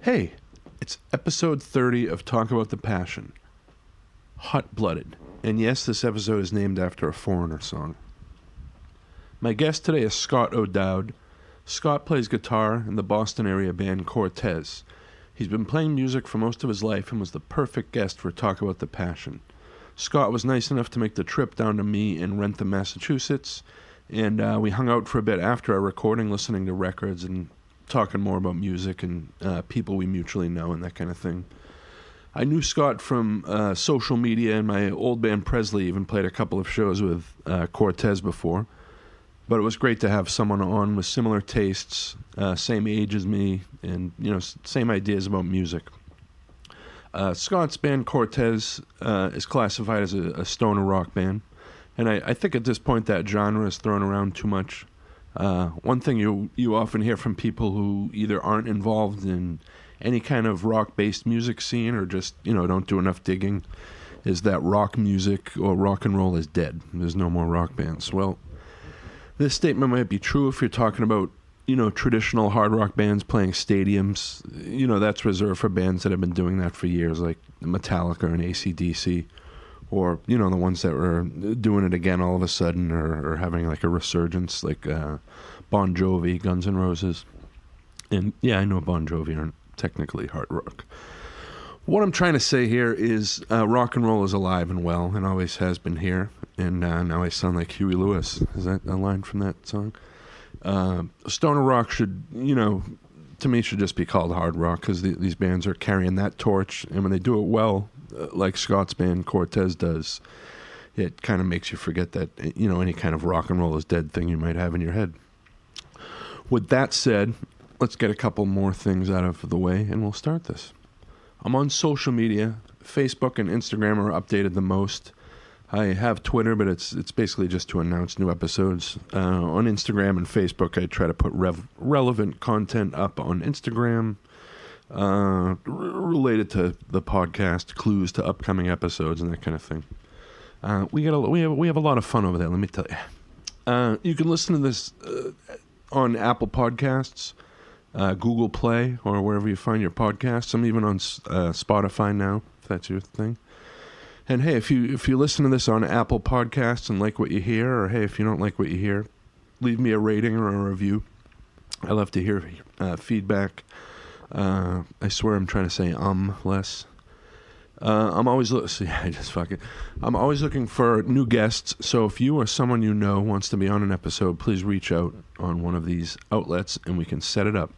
Hey, it's episode 30 of Talk About the Passion. Hot-blooded. And yes, this episode is named after a Foreigner song. My guest today is Scott O'Dowd. Scott plays guitar in the Boston area band Cortez. He's been playing music for most of his life and was the perfect guest for Talk About the Passion. Scott was nice enough to make the trip down to me in Wrentham, Massachusetts, and we hung out for a bit after our recording, listening to records and talking more about music and people we mutually know and that kind of thing. I knew Scott from social media, and my old band Presley even played a couple of shows with Cortez before. But it was great to have someone on with similar tastes, same age as me, and same ideas about music. Scott's band Cortez is classified as a stoner rock band, and I think at this point that genre is thrown around too much. One thing you often hear from people who either aren't involved in any kind of rock-based music scene or just, don't do enough digging is that rock music or rock and roll is dead. There's no more rock bands. Well, this statement might be true if you're talking about, traditional hard rock bands playing stadiums. That's reserved for bands that have been doing that for years, like Metallica and AC/DC. Or, the ones that were doing it again all of a sudden or having like a resurgence, like Bon Jovi, Guns N' Roses. And yeah, I know Bon Jovi aren't technically hard rock. What I'm trying to say here is rock and roll is alive and well and always has been here. And now I sound like Huey Lewis. Is that a line from that song? Stoner rock should, to me should just be called hard rock because these bands are carrying that torch. And when they do it well, like Scott's band Cortez does, it kind of makes you forget that, any kind of rock and roll is dead thing you might have in your head. With that said, let's get a couple more things out of the way and we'll start this. I'm on social media. Facebook and Instagram are updated the most. I have Twitter, but it's basically just to announce new episodes. On Instagram and Facebook, I try to put relevant content up on Instagram, related to the podcast, clues to upcoming episodes, and that kind of thing. We have a lot of fun over there. Let me tell you. You can listen to this on Apple Podcasts, Google Play, or wherever you find your podcasts. I'm even on Spotify now, if that's your thing. And hey, if you listen to this on Apple Podcasts and like what you hear, or hey, if you don't like what you hear, leave me a rating or a review. I love to hear feedback. I swear I'm trying to say less. I'm always I'm always looking for new guests. So if you or someone you know wants to be on an episode, please reach out on one of these outlets and we can set it up.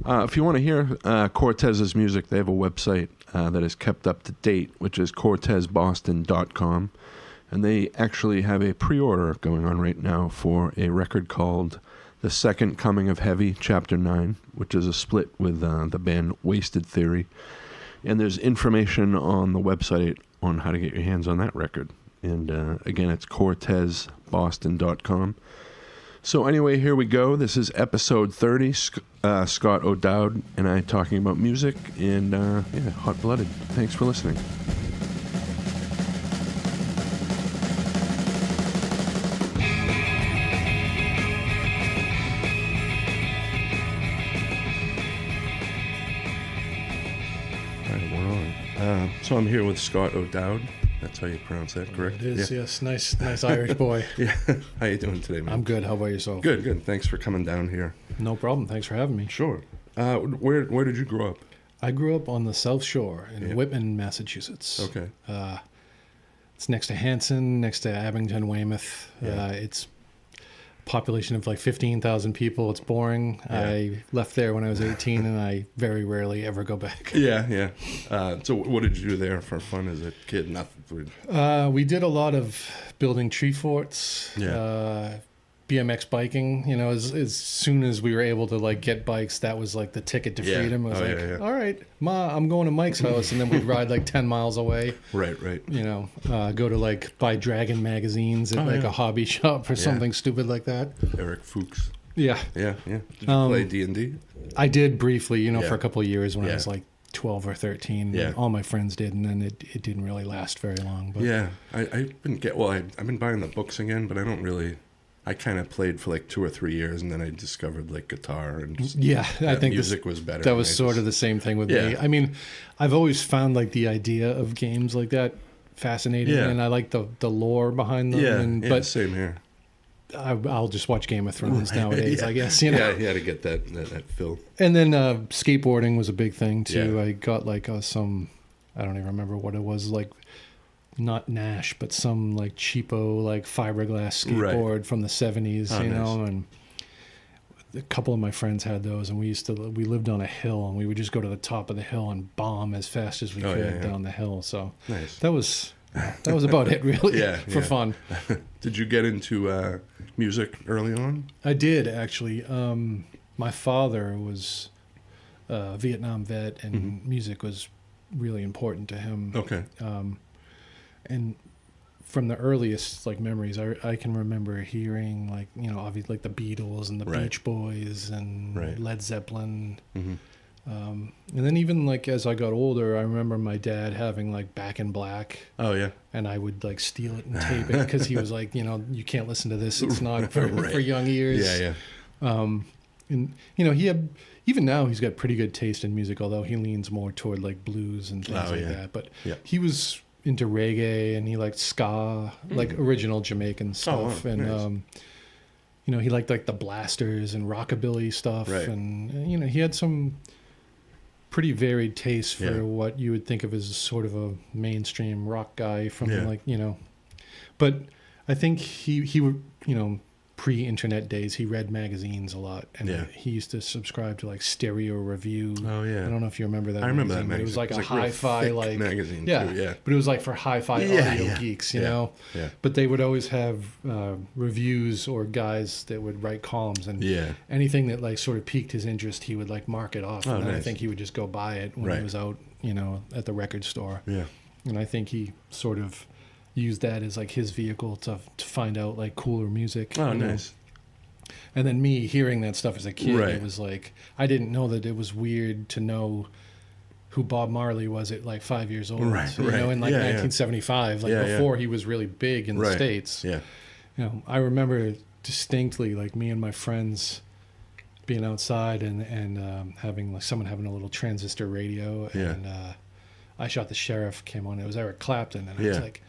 If you want to hear Cortez's music, they have a website that is kept up to date, which is cortezboston.com. And they actually have a pre-order going on right now for a record called The Second Coming of Heavy, Chapter 9, which is a split with the band Wasted Theory. And there's information on the website on how to get your hands on that record. And again, it's cortezboston.com. So anyway, here we go. This is episode 30. Scott O'Dowd and I talking about music and, hot-blooded. Thanks for listening. All right, we're on. So I'm here with Scott O'Dowd. That's how you pronounce that, correct? It is, yeah. Yes. Nice Irish boy. Yeah. How you doing today, man? I'm good. How about yourself? Good. Thanks for coming down here. No problem. Thanks for having me. Sure. Where did you grow up? I grew up on the South Shore in Whitman, Massachusetts. Okay. It's next to Hanson, next to Abington, Weymouth. Yeah. It's a population of like 15,000 people. It's boring. Yeah. I left there when I was 18, and I very rarely ever go back. Yeah. So what did you do there for fun as a kid? Nothing. We did a lot of building tree forts. Yeah. BMX biking, as soon as we were able to like get bikes, that was like the ticket to freedom. I was all right, Ma, I'm going to Mike's house, and then we'd ride like 10 miles away. Right. Go to like buy Dragon magazines at a hobby shop or something stupid like that. Eric Fuchs. Yeah. Did you play D&D? I did briefly, for a couple of years when I was like 12 or 13. Yeah. All my friends did, and then it didn't really last very long. But yeah, I've been buying the books again, but I don't really I kind of played for like 2 or 3 years, and then I discovered like guitar, and just, I think music was better. That was sort of the same thing with me. I mean, I've always found like the idea of games like that fascinating, and I like the lore behind them. But same here. I'll just watch Game of Thrones nowadays, I guess. You know? Yeah, you had to get that feel. And then skateboarding was a big thing too. Yeah. I got like some, I don't even remember what it was, like not Nash, but some like cheapo like fiberglass skateboard from the 70s, you know, and a couple of my friends had those, and we lived on a hill, and we would just go to the top of the hill and bomb as fast as we could down the hill. So that was about it, really, for fun. Did you get into music early on? I did, actually. My father was a Vietnam vet, and music was really important to him. Okay. And from the earliest like memories, I can remember hearing like, you know, obviously like the Beatles and the Beach Boys and Led Zeppelin. And then even like as I got older, I remember my dad having like Back in Black. Oh yeah. And I would like steal it and tape it because he was like, you know, you can't listen to this. It's not for young ears. Yeah, yeah. And you know, he had, even now he's got pretty good taste in music, although he leans more toward like blues and things like that. But he was into reggae, and he liked ska, like original Jamaican stuff. And nice. You know, he liked like the Blasters and rockabilly stuff. And you know, he had some pretty varied taste for what you would think of as sort of a mainstream rock guy from like, you know. But I think he would, you know, pre-internet days, he read magazines a lot, and he used to subscribe to like Stereo Review. Oh yeah, I don't know if you remember that. I remember that magazine. It was like a hi-fi like magazine. Too, but it was like for hi-fi audio geeks, you know. Yeah. But they would always have reviews or guys that would write columns, and anything that like sort of piqued his interest, he would like mark it off, and then I think he would just go buy it when he was out, you know, at the record store. Yeah, and I think he sort of used that as like his vehicle to find out like cooler music. Oh, nice. And then me hearing that stuff as a kid, it was like, I didn't know that it was weird to know who Bob Marley was at like 5 years old. You know, in like 1975, like before he was really big in the States. Yeah. You know, I remember distinctly like me and my friends being outside and having like someone having a little transistor radio, and I Shot the Sheriff came on. It was Eric Clapton, and I was like,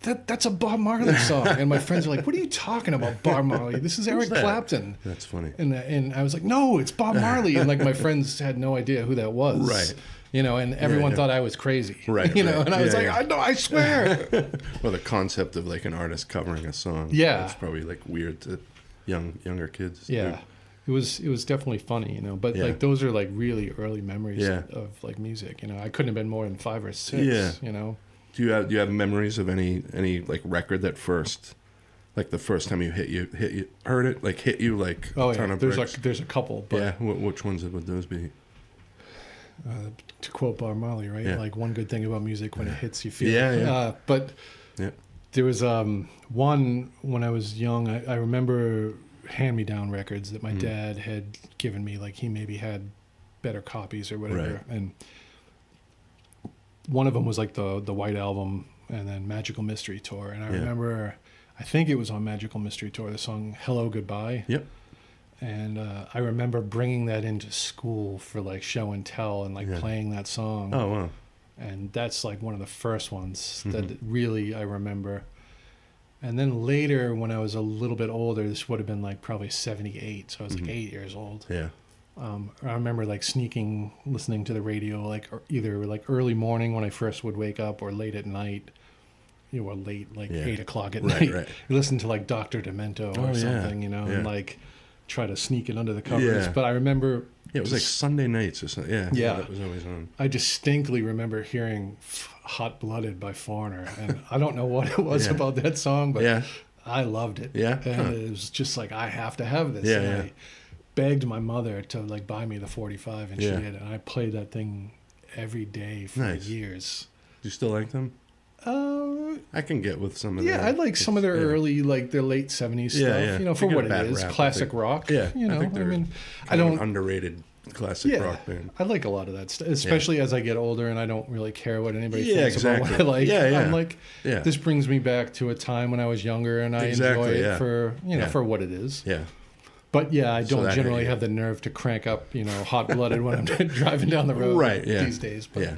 That's a Bob Marley song. And my friends are like, what are you talking about, Bob Marley? This is Eric Clapton. That's funny. And I was like, no, it's Bob Marley. And like my friends had no idea who that was. Right. You know, and everyone thought I was crazy. Right. You know, and I was like, I know, I swear. Well, the concept of like an artist covering a song. Yeah. It's probably like weird to younger kids. Yeah. It was definitely funny, you know, but like those are like really early memories of like music. You know, I couldn't have been more than 5 or 6, you know. Do you have memories of any like record that first, like the first time you heard it, like hit you like a ton of bricks? There's a couple. But which ones would those be? To quote Bob Marley, right? Like one good thing about music, when it hits, you feel it. But there was one when I was young. I remember hand-me-down records that my dad had given me. Like he maybe had better copies or whatever, and one of them was like the White Album, and then Magical Mystery Tour. And I remember, I think it was on Magical Mystery Tour, the song Hello Goodbye. Yep. And I remember bringing that into school for like show and tell, and like playing that song. Oh, wow. And that's like one of the first ones that really I remember. And then later, when I was a little bit older, this would have been like probably 78. So I was like 8 years old. Yeah. I remember like sneaking, listening to the radio, like either like early morning when I first would wake up, or late at night, you know, or late, like 8 o'clock at night. Right. You listen to like Dr. Demento or something, you know, and like try to sneak it under the covers. Yeah. But I remember... it was like Sunday nights or something. Yeah. That was always on. I distinctly remember hearing Hot Blooded by Foreigner, and I don't know what it was about that song, but I loved it. Yeah. And it was just like, I have to have this. Yeah, I begged my mother to like buy me the 45, and she did, and I played that thing every day for years. Do you still like them? I can get with some of them. Yeah, I like some of their early, like their late 70s stuff. You know, for what it is, classic rock. Yeah, you know, I mean, I don't underrated classic rock band. I like a lot of that stuff, especially as I get older and I don't really care what anybody thinks about what I like. I'm like, yeah. this brings me back to a time when I was younger and I enjoy it for, for what it is. Yeah. But I don't generally have the nerve to crank up, Hot Blooded when I'm driving down the road these days. But,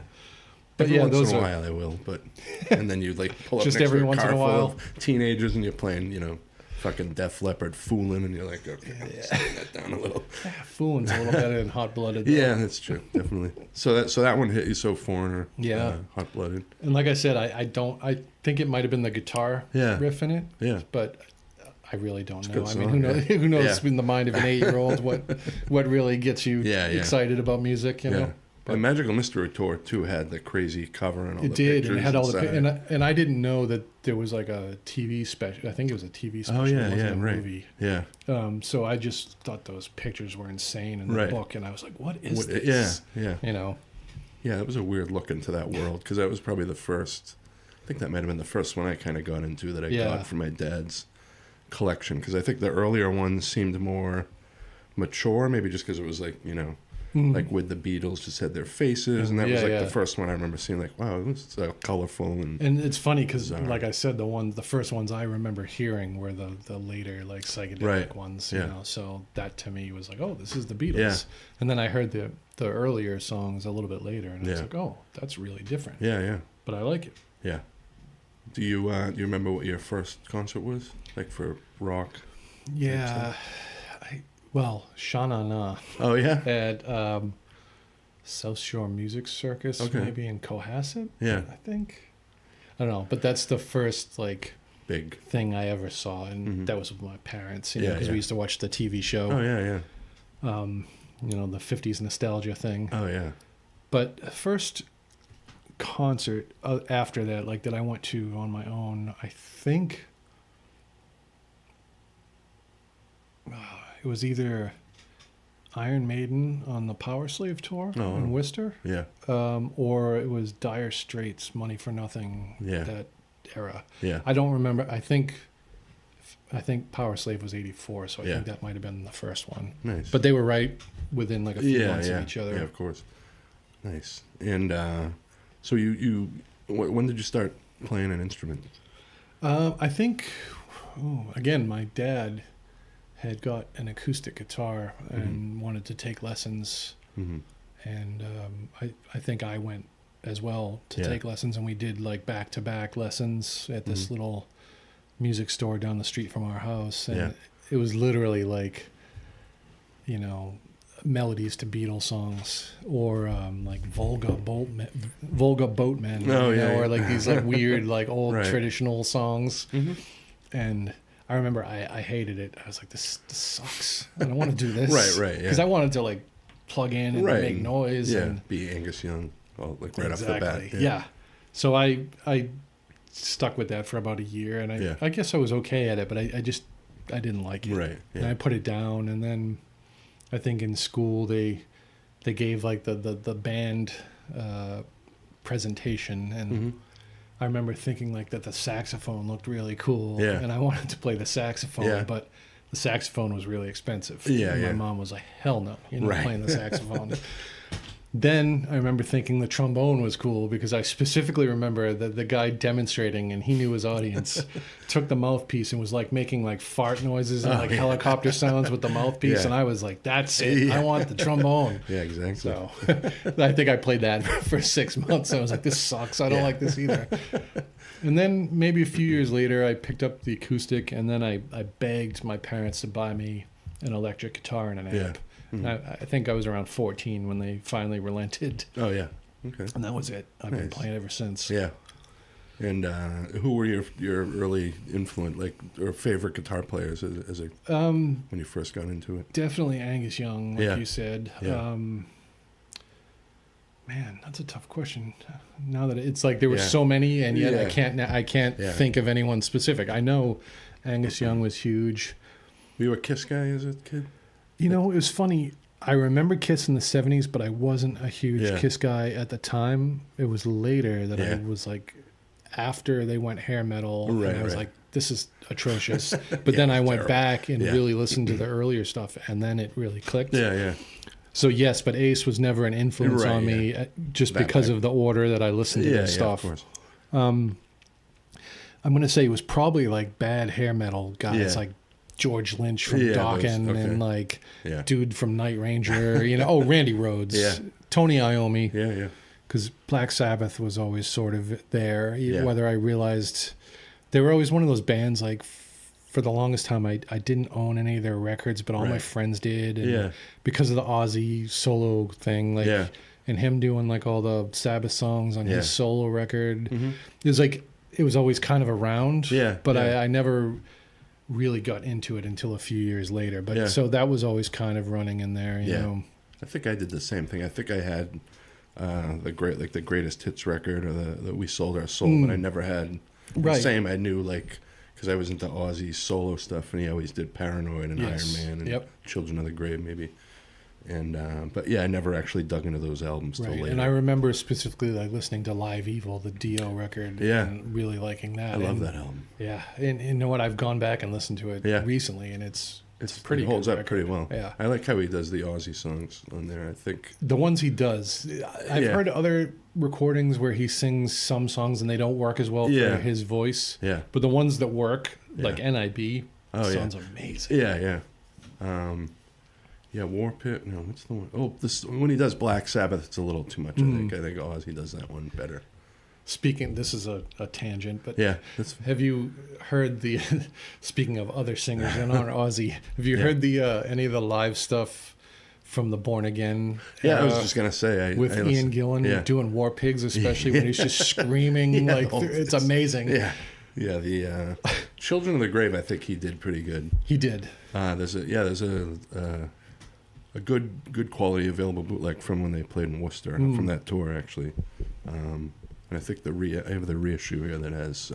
but every once in a while I will, and then you like pull up just next every to a once car in a while. full of teenagers and you're playing, fucking Def Leppard, Foolin', and you're like, okay, slow that down a little. Fooling's a little better than Hot Blooded. Yeah, that's true, definitely. So that one hit you. So Foreigner, Hot Blooded. And like I said, I think it might have been the guitar riff in it. Yeah, but I really don't know. I mean, who knows in the mind of an 8-year-old what really gets you excited about music, you know? But Magical Mystery Tour too had the crazy cover and all the pictures. And it had all the and I didn't know that there was like a TV special. I think it was a TV special. Oh yeah, it wasn't a movie. Yeah. So I just thought those pictures were insane in the book, and I was like, "What is this?" Yeah. Yeah, it was a weird look into that world because that was probably the first. I think that might have been the first one I kind of got into that I got from my dad's collection because I think the earlier ones seemed more mature, maybe just because it was like like with the Beatles, just had their faces, and that was like the first one I remember seeing. Like, wow, this is colorful and it's funny because, like I said, the first ones I remember hearing were the later like psychedelic ones. You know, so that to me was like, oh, this is the Beatles. Yeah. And then I heard the earlier songs a little bit later, and I was like, oh, that's really different. Yeah. But I like it. Yeah. Do you remember what your first concert was like for rock? Yeah. Well, Sha-Na Na. Oh, yeah? At South Shore Music Circus, maybe in Cohasset, I think. I don't know, but that's the first, like, big thing I ever saw, and that was with my parents, because we used to watch the TV show. Oh, yeah. The 50s nostalgia thing. Oh, yeah. But first concert after that, like, that I went to on my own, I think... it was either Iron Maiden on the Power Slave tour in Worcester, or it was Dire Straits, Money for Nothing, that era. Yeah, I don't remember. I think Power Slave was '84, so I think that might have been the first one. Nice, but they were right within like a few months of each other. Yeah, of course. Nice. And so when did you start playing an instrument? I think, again, my dad had got an acoustic guitar and wanted to take lessons. And I think I went as well to take lessons, and we did like back-to-back lessons at this little music store down the street from our house. And it was literally like, melodies to Beatles songs or like Volga Boatmen, or like these like weird like old traditional songs. And I remember I hated it. I was like, this sucks. I don't want to do this. Right. Because I wanted to like plug in and make noise and be Angus Young, like right off the bat. Yeah. So I stuck with that for about a year, and I guess I was okay at it, but I didn't like it. Right. Yeah. And I put it down, and then I think in school they gave like the band presentation, and I remember thinking like that the saxophone looked really cool, and I wanted to play the saxophone, but the saxophone was really expensive. My mom was like, hell no, you're not playing the saxophone. Then I remember thinking the trombone was cool because I specifically remember that the guy demonstrating, and he knew his audience, took the mouthpiece and was like making like fart noises and helicopter sounds with the mouthpiece. And I was like, that's it. I want the trombone. Yeah, exactly. So I think I played that for 6 months. I was like, this sucks. I don't like this either. And then maybe a few years later, I picked up the acoustic, and then I begged my parents to buy me an electric guitar and an amp. I think I was around 14 when they finally relented. Oh, yeah. Okay. And that was it. I've been playing ever since. Yeah. And who were your early influence, like, or favorite guitar players when you first got into it? Definitely Angus Young, like you said. Yeah. Man, that's a tough question. Now that it's like there were so many, and yet I can't think of anyone specific. I know Angus Young was huge. Were you a Kiss guy as a kid? It was funny. I remember Kiss in the 70s, but I wasn't a huge Kiss guy at the time. It was later that I was like, after they went hair metal, and I was like, this is atrocious. But then I went back and really listened to the earlier stuff, and then it really clicked. So yes, but Ace was never an influence on me, just because of the order that I listened to his stuff. Of course. I'm going to say it was probably like bad hair metal guys like George Lynch from Dokken and like dude from Night Ranger, Randy Rhoads, Tony Iommi. Yeah. Because Black Sabbath was always sort of there, whether I realized they were always one of those bands like. For the longest time, I didn't own any of their records, but all my friends did. And because of the Ozzy solo thing, and him doing like all the Sabbath songs on his solo record, it was always kind of around. But I never really got into it until a few years later. But so that was always kind of running in there, you know. I think I did the same thing. I think I had the greatest hits record, or the We Sold Our Soul, but I never had the same. I knew because I was into Ozzy's solo stuff, and he always did Paranoid and Iron Man and Children of the Grave, maybe. And but I never actually dug into those albums till later. And I remember specifically like listening to Live Evil, the Dio record, and really liking that. I love that album. Yeah, and you know what? I've gone back and listened to it recently, and it's pretty. It holds up pretty well. Yeah, I like how he does the Ozzy songs on there. I think the ones he does. I've heard other recordings where he sings some songs and they don't work as well for his voice. Yeah, but the ones that work, like NIB, sounds amazing. War Pit. No, what's the one? Oh, this when he does Black Sabbath, it's a little too much. I think Ozzy does that one better. This is a tangent, but have you heard the? Speaking of other singers and on Ozzy, have you heard the any of the live stuff from the Born Again? I was just gonna say with Ian Gillan doing War Pigs, especially when he's just screaming it's amazing. Yeah, the Children of the Grave, I think he did pretty good. He did. There's a good quality available bootleg from when they played in Worcester from that tour actually. And I think I have the reissue here that has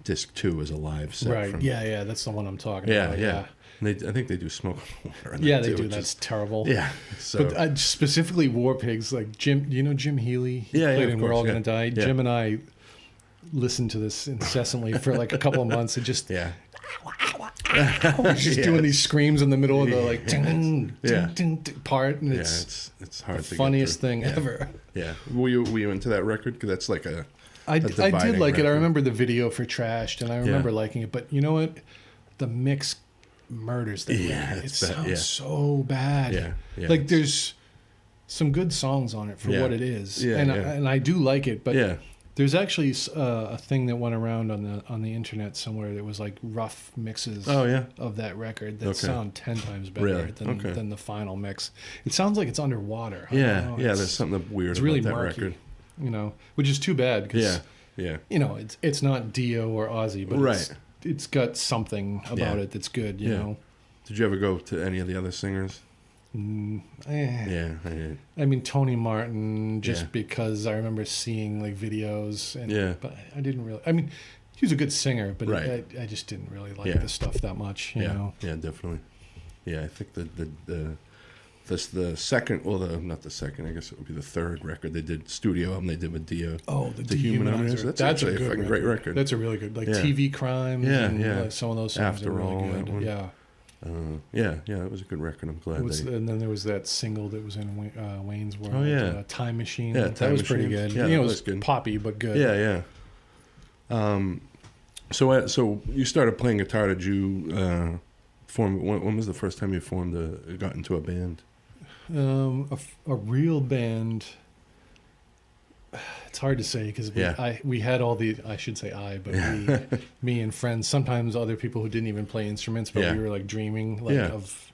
disc 2 as a live set. Right. That's the one I'm talking about. Yeah. And I think they do Smoke on the Water. Yeah, they do. That's terrible. Yeah. So. But specifically War Pigs, like Jim. You know Jim Healy? He played in We're All Gonna Die. Yeah. Jim and I listened to this incessantly for like a couple of months. And just just doing these screams in the middle of the like ding, part, and it's hard. The funniest thing ever. Yeah. Were you into that record? Because that's like I did like it. I remember the video for Trashed, and I remember liking it. But you know what? The mix murders the record. It sounds so bad. Yeah. Like there's some good songs on it for what it is, and I do like it. But there's actually a thing that went around on the internet somewhere that was like rough mixes of that record that sound 10 times better than the final mix. It sounds like it's underwater. There's something weird about that record. Which is too bad because it's not Dio or Ozzy, but it's got something about it that's good. You know. Did you ever go to any of the other singers? I mean Tony Martin, just because I remember seeing like videos, but I didn't really. I mean, he was a good singer, but I just didn't really like the stuff that much. You know? Yeah, definitely. Yeah, I think the second, not the second. I guess it would be the third record they did, studio album they did with Dio. Oh, the Dehumanizer. That's a fucking great record. That's a really good, like TV Crimes. Like some of those songs After are really All, good. That one. It was a good record. I'm glad. And then there was that single that was in Wayne's World. Oh yeah, Time Machine. Yeah, that was pretty good. Yeah, it was good. Poppy but good. Yeah. So you started playing guitar. Did you form? When was the first time you got into a band? A real band. It's hard to say because we had all the, I should say me and friends, sometimes other people who didn't even play instruments, but we were like dreaming of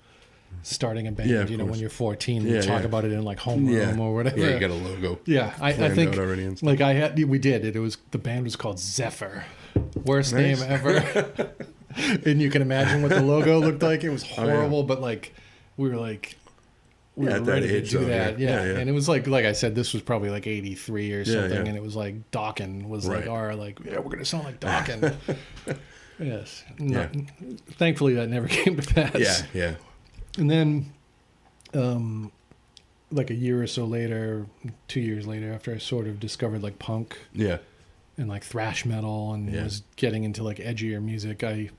starting a band, when you're 14, you talk about it in like homeroom or whatever. Yeah, you got a logo. Yeah, I think like we did it. It was, the band was called Zephyr. Worst name ever. And you can imagine what the logo looked like. It was horrible, but like we were like, we were ready to do that. Yeah. And it was like I said, this was probably like 83 or something, and it was like Dokken was like we're gonna sound like Dokken. Yes. Thankfully that never came to pass. Yeah. And then like a year or so later, 2 years later, after I sort of discovered like punk and like thrash metal and was getting into like edgier music, I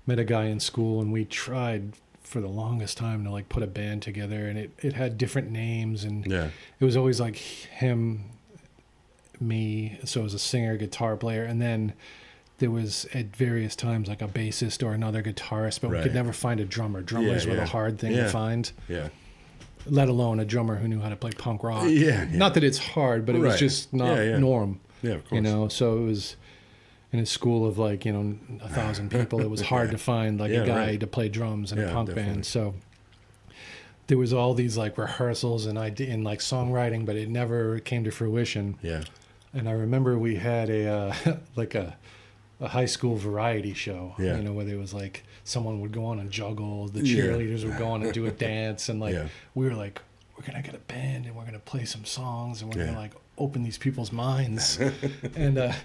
met a guy in school and we tried for the longest time to like put a band together, and it had different names, and Yeah. it was always like him, me. So it was a singer, guitar player, and then there was at various times like a bassist or another guitarist, but we could never find a drummer. Drummers were the hard thing to find. Yeah. Let alone a drummer who knew how to play punk rock. Yeah. Not that it's hard, but it was just not norm. Yeah, of course. You know, so it was in a school of like, 1,000 people. It was hard to find like a guy to play drums in a punk band. So there was all these like rehearsals and like songwriting, but it never came to fruition. Yeah. And I remember we had a like a high school variety show, where there was like someone would go on and juggle, the cheerleaders would go on and do a dance, and like we were like, we're gonna get a band and we're gonna play some songs and we're gonna like open these people's minds. And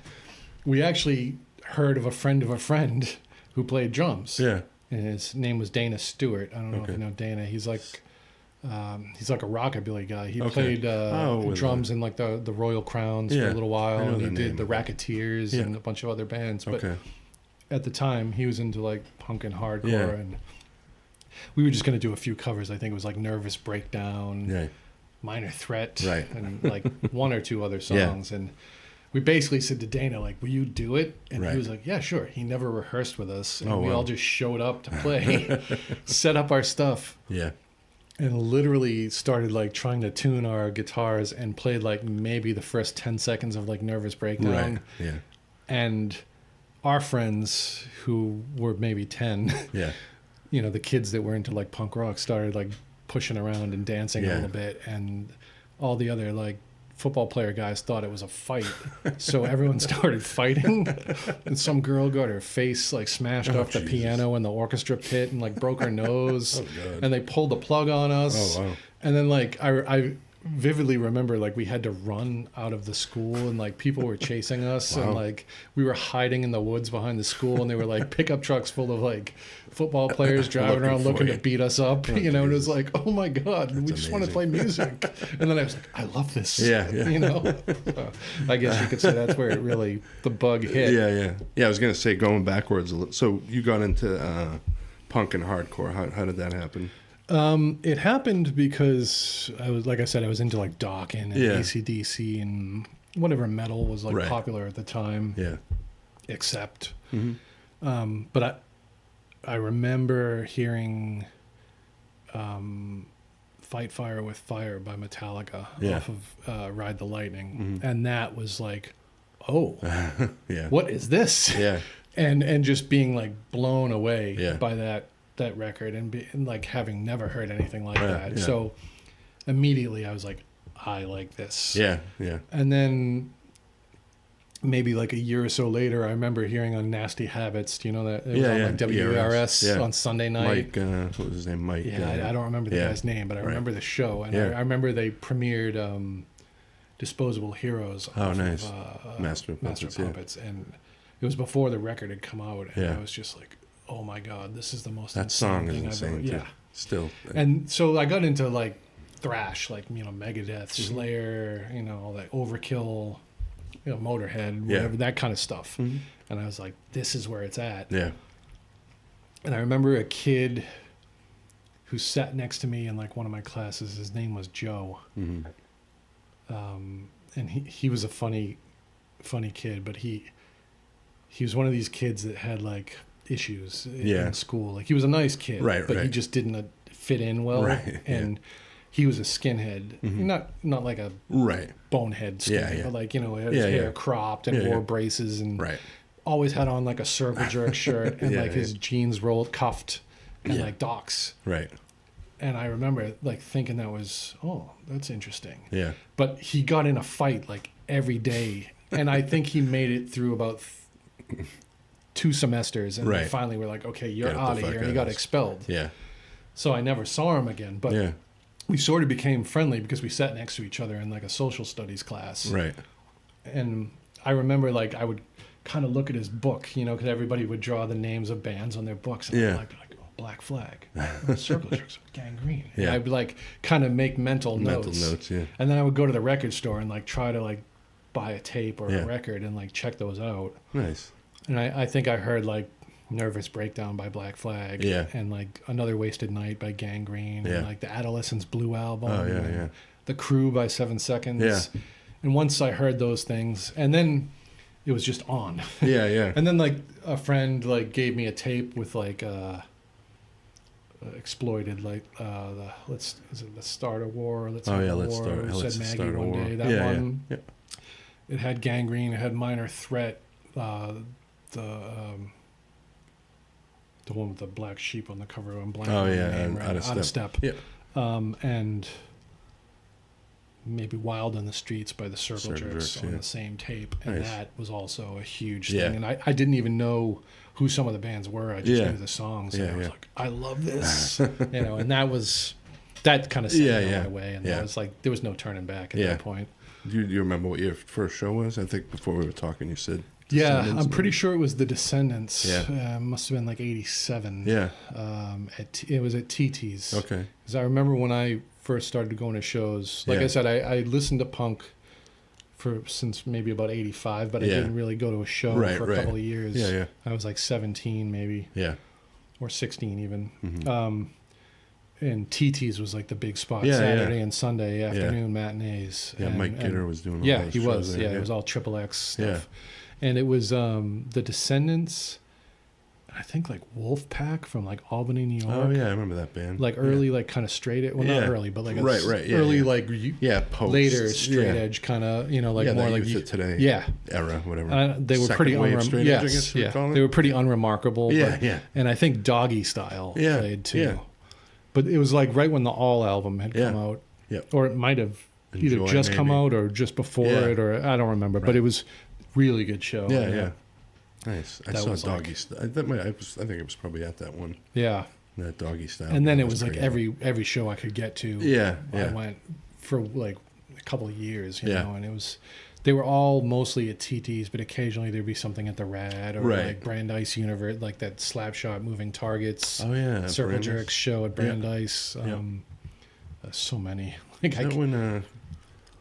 we actually heard of a friend who played drums. Yeah. And his name was Dana Stewart. I don't know if you know Dana. He's like a rockabilly guy. He played drums in like the Royal Crowns for a little while, and he did the Racketeers and a bunch of other bands. But at the time, he was into like punk and hardcore, and we were just going to do a few covers. I think it was like Nervous Breakdown, Minor Threat, and like one or two other songs. And we basically said to Dana, like, will you do it? And he was like, yeah, sure. He never rehearsed with us, and we all just showed up to play, set up our stuff. Yeah. And literally started like trying to tune our guitars and played like maybe the first 10 seconds of like Nervous Breakdown. Right. Yeah. And our friends who were maybe 10, the kids that were into like punk rock started like pushing around and dancing a little bit. And all the other like football player guys thought it was a fight. So everyone started fighting, and some girl got her face like smashed off the piano in the orchestra pit and like broke her nose. And they pulled the plug on us. And then like I vividly remember like we had to run out of the school, and like people were chasing us, and like we were hiding in the woods behind the school, and they were like pickup trucks full of like football players driving around looking to beat us up, and it was like, oh my god, we just want to play music. And then I was like, I love this. So, I guess you could say that's where it really the bug hit. I was gonna say, going backwards a little, so you got into punk and hardcore. How did that happen? It happened because I was into like Dawkins and AC/DC and whatever metal was like popular at the time. Yeah. Except, but I remember hearing, "Fight Fire with Fire" by Metallica off of Ride the Lightning, and that was like, oh, what is this? Yeah. And just being like blown away by that record, and like having never heard anything like that. Yeah. So immediately I was like, I like this. Yeah. And then maybe like a year or so later, I remember hearing on Nasty Habits, do you know that? It was on like WRS on Sunday night. Mike, what was his name? Mike. Yeah, I don't remember the guy's name, but I remember the show. And I remember they premiered Disposable Heroes. Oh, nice. Master Puppets. And it was before the record had come out, and I was just like, oh my god, this is the most that song is insane too. Still. And so I got into like thrash, like Megadeth, Slayer, all that Overkill, Motorhead, whatever, that kind of stuff. And I was like, this is where it's at. Yeah. And I remember a kid who sat next to me in like one of my classes. His name was Joe. And he was a funny kid, but he was one of these kids that had like issues in school. Like he was a nice kid, but he just didn't fit in well. And he was a skinhead, not like a bonehead skinhead, but like, his hair cropped and wore braces and always had on like a circle jerk shirt and like his jeans rolled, cuffed, and like Docs. Right. And I remember like thinking that was, oh, that's interesting. Yeah. But he got in a fight like every day, and I think he made it through about 2 semesters, and they finally were like, okay, you're out of here, and he got expelled. Yeah. So I never saw him again, but we sort of became friendly because we sat next to each other in like a social studies class. Right. And I remember like I would kind of look at his book, because everybody would draw the names of bands on their books, and I'd be like, oh, Black Flag, Circle Jerks, Gangrene. Yeah. And I'd like kind of make mental notes. Yeah. And then I would go to the record store and like try to like buy a tape or a record and like check those out. Nice. And I think I heard like Nervous Breakdown by Black Flag. Yeah. And like Another Wasted Night by Gangrene. Yeah. And like the Adolescence Blue album. Oh, yeah, and yeah. The Crew by 7 Seconds. Yeah. And once I heard those things, and then it was just on. Yeah, yeah. And then like a friend like gave me a tape with like Exploited, like is it Let's Start a War? Let's Have a Let's War. start. Said Let's Maggie start a one war. day. That Yeah, one. yeah. It had Gangrene. It had Minor Threat. The one with the black sheep on the cover. I'm blanking on the name, right? Out of Step. Yeah. And maybe Wild in the Streets by the Circle Jerks on yeah. the same tape, and Nice. that was also a huge Yeah. thing. And I didn't even know who some of the bands were. I just Yeah. knew the songs, Yeah, and I was yeah. like, I love this, and that kind of set me Yeah. right away. And Yeah. that was like there was no turning back at Yeah. that point. Do you remember what your first show was? I think before we were talking, you said. Yeah, Descendants, I'm pretty maybe? sure it was the Descendants. Yeah. Must have been like '87. Yeah. It was at TT's. Okay. Because I remember when I first started going to shows, like Yeah. I said, I listened to punk since maybe about '85, but I Yeah. didn't really go to a show Right, for a right. couple of years. Yeah, yeah. I was like 17 maybe, Yeah. or 16 even. Mhm. And TT's was like the big spot, Yeah, Saturday yeah. and Sunday afternoon matinees. Yeah, and, Mike Gitter was doing all Yeah, those he shows was. there, Yeah, it was all Triple X stuff. Yeah. And it was the Descendants, I think like Wolfpack from like Albany, New York. Oh yeah, I remember that band. Like early, like kind of straight edge. Well, Yeah. not early, but like Right, yeah, early, yeah. like Yeah, post. later straight Yeah. edge kind of, like Yeah, more that like Youth of Today. Yeah, Era, whatever. they were Second pretty wave straight edge, I guess yes, we'd yeah, call it. they were pretty unremarkable. Yeah, but, yeah. And I think Doggy Style Yeah, played too. yeah. But it was like right when the All album had come Yeah. out, Yeah. or it might have either Enjoy, just come maybe. out or just before Yeah. it, or I don't remember. But Right. it was really good show. Yeah, yeah. Nice. I That saw was like- Doggy Style. I think it was probably at that one. Yeah. That Doggy Style. And then band it was like crazy. every show I could get to. Yeah, I yeah. went for like a couple of years, you Yeah. know, and they were all mostly at TT's, but occasionally there'd be something at the Rad or Right. like Brandeis Universe, like that Slapshot Moving Targets, Oh yeah. Circle Brandeis. Jerks show at Yeah. Brandeis. So many. Like Is that when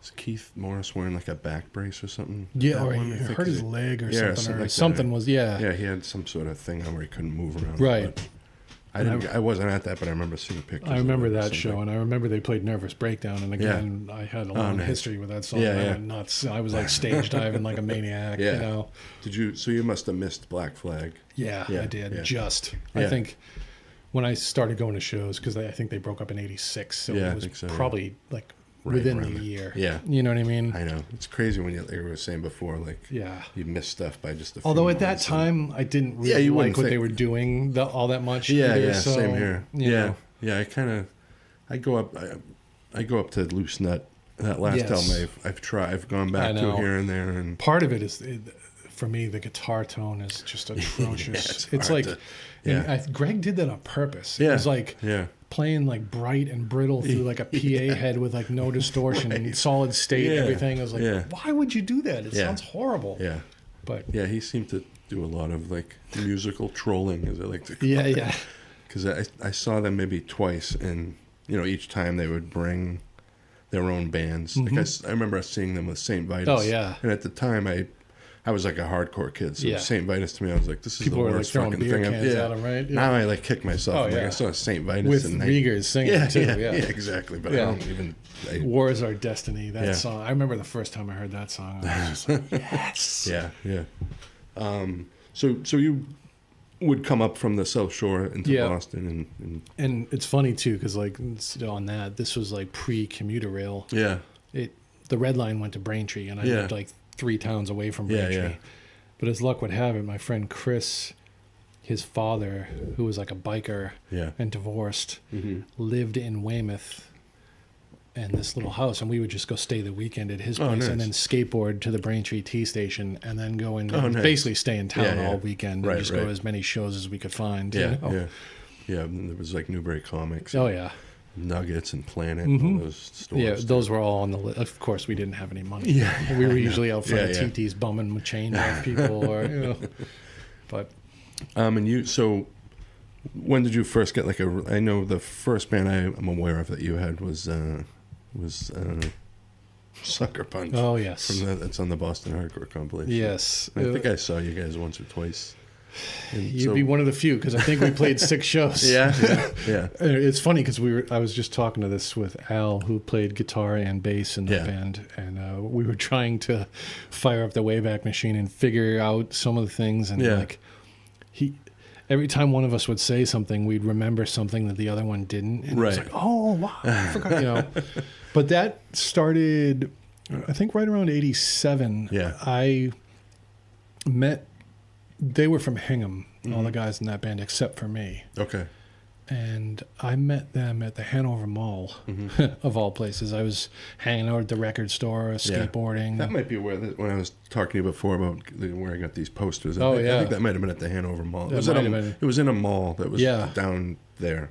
is Keith Morris wearing like a back brace or something? yeah, That or one, he I think, hurt is his it? leg or Yeah, something, something or like that. something was Yeah, he had some sort of thing where he couldn't move around. Right. But I wasn't at that, but I remember seeing pictures. I remember of it or that something. show, and I remember they played Nervous Breakdown, and again, I had a long nice. history with that song. Yeah, I yeah. went nuts. I was like stage diving like a maniac, Yeah. you know. Did you? So you must have missed Black Flag. Yeah, Yeah, I did. yeah. Just, Yeah. I think when I started going to shows, because I think they broke up in '86, so Yeah, I it was think so, yeah. probably like Right within around the there. year. Yeah. You know what I mean? I know it's crazy when like we were saying before, like Yeah. you miss stuff by just a few Although at that months and- time, I didn't Yeah, really you like wouldn't what they think- were doing all that much. Yeah, either, yeah, so, same here. you Yeah, know. yeah. I go up to Loose Nut. That last Yes. album I've gone back I to know. here and there, and Part of it is, for me, the guitar tone is just atrocious. it's it's hard like, to- yeah. and Greg did that on purpose. It Yeah, was like yeah. playing like bright and brittle through like a PA head with like no distortion and Right. solid state and Yeah, everything. I was like, yeah. why would you do that? It Yeah. sounds horrible. Yeah, But yeah. He seemed to do a lot of like musical trolling, as I like to call yeah, it. yeah. Because I saw them maybe twice, and each time they would bring their own bands. Like I remember seeing them with St. Vitus. Mm-hmm. Oh, yeah. And at the time I was like a hardcore kid, so Yeah. St. Vitus to me, I was like, this is People the were like worst throwing fucking beer thing. cans at them, right? Yeah. Now I like kick myself. Oh, I'm like, yeah. I saw St. Vitus With and Rieger's singing too. Yeah. exactly. But Yeah. I don't even. War is Our Destiny. That Yeah. song. I remember the first time I heard that song. I was just like, yes. Yeah, yeah. So you would come up from the South Shore into Yeah. Boston, and And it's funny too, because like on that, this was like pre-commuter rail. yeah, The Red Line went to Braintree, and I Yeah. lived like 3 towns away from Yeah, Braintree. yeah. But as luck would have it, my friend Chris, his father, who was like a biker yeah. and divorced, Mm-hmm. lived in Weymouth in this little house, and we would just go stay the weekend at his Oh, place nice. and then skateboard to the Braintree T station and then go and Oh, nice. basically stay in town Yeah, yeah. all weekend Right, and just go right. to as many shows as we could find. Yeah, you know? yeah, yeah. And there was like Newbury Comics, Oh yeah. Nuggets, and Planet, Mhm. and all those stores. Yeah, those were all on the list. Of course, we didn't have any money. Yeah, we were I know. usually out front Yeah, of TT's bumming with change off people, or But And you. So, when did you first get like a? I know the first band I'm aware of that you had was Suckerpunch. oh yes, That's on the Boston Hardcore compilation. yes. I think I saw you guys once or twice. You'd be one of the few, because I think we played 6 shows. Yeah. It's funny because I was just talking to this with Al, who played guitar and bass in that band, and we were trying to fire up the Wayback Machine and figure out some of the things, and every time one of us would say something, we'd remember something that the other one didn't, and it was like, oh wow, I forgot, But that started, I think, right around '87. Yeah, I met. They were from Hingham, all the guys in that band except for me. Okay. And I met them at the Hanover Mall, of all places. I was hanging out at the record store, skateboarding. That might be when I was talking to you before about where I got these posters. I think that might have been at the Hanover Mall. It was in a mall that was down there.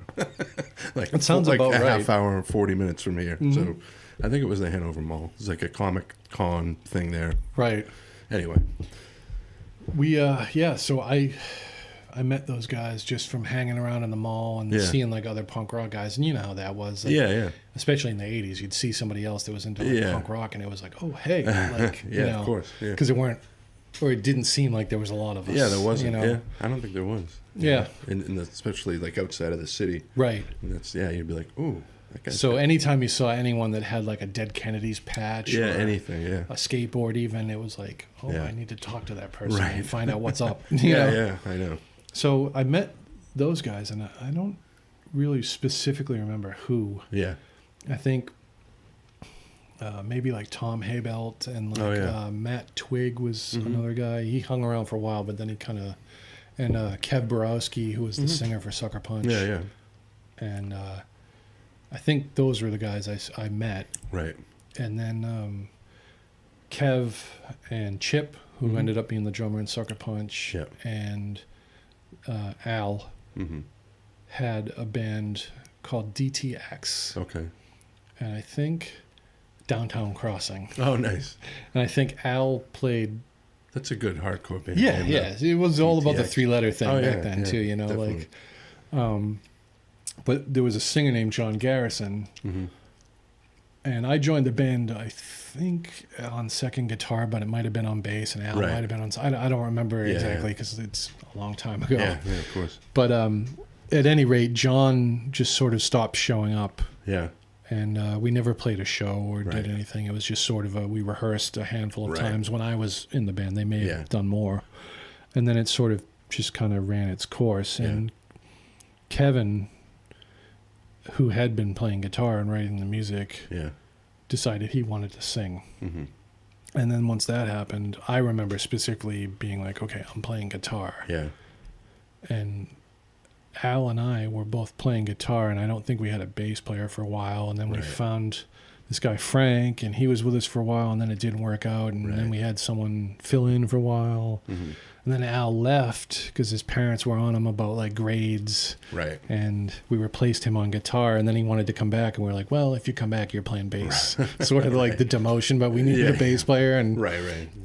It sounds like about a right. half hour and 40 minutes from here. So I think it was the Hanover Mall. It was like a Comic Con thing there. Right. Anyway. So I met those guys just from hanging around in the mall and seeing like other punk rock guys, and you know how that was. Like, especially in the '80s, you'd see somebody else that was into punk rock, and it was like, oh hey, like of course, because it didn't seem like there was a lot of us. Yeah, there wasn't. I don't think there was. Yeah, especially like outside of the city. Right. And that's you'd be like, ooh. So anytime you saw anyone that had like a Dead Kennedys patch, or anything, a skateboard, even, it was like, I need to talk to that person and find out what's up. I know. So I met those guys, and I don't really specifically remember who. Yeah. I think maybe like Tom Haybelt and Matt Twig was another guy. He hung around for a while, but then he kind of, and Kev Borowski, who was the singer for Suckerpunch. Yeah. And I think those were the guys I met. Right. And then Kev and Chip, who ended up being the drummer in Suckerpunch, and Al had a band called DTX. Okay. And I think Downtown Crossing. Oh, nice. And I think Al played... That's a good hardcore band. Yeah. It was all about the 3-letter thing back then, too, definitely. But there was a singer named John Garrison, and I joined the band, I think, on second guitar, but it might have been on bass, and Al might have been on... I don't remember exactly, because it's a long time ago. Yeah, of course. But at any rate, John just sort of stopped showing up. Yeah. And we never played a show or did anything. It was just sort of we rehearsed a handful of times when I was in the band. They may have done more. And then it sort of just kind of ran its course. And Kevin, who had been playing guitar and writing the music, decided he wanted to sing. And then once that happened, I remember specifically being like, okay, I'm playing guitar. Yeah. And Al and I were both playing guitar, and I don't think we had a bass player for a while. And then we found this guy, Frank, and he was with us for a while, and then it didn't work out. And then we had someone fill in for a while. And then Al left because his parents were on him about like grades. Right. And we replaced him on guitar, and then he wanted to come back, and we were like, well, if you come back, you're playing bass. Sort of like the demotion, but we needed a bass player, and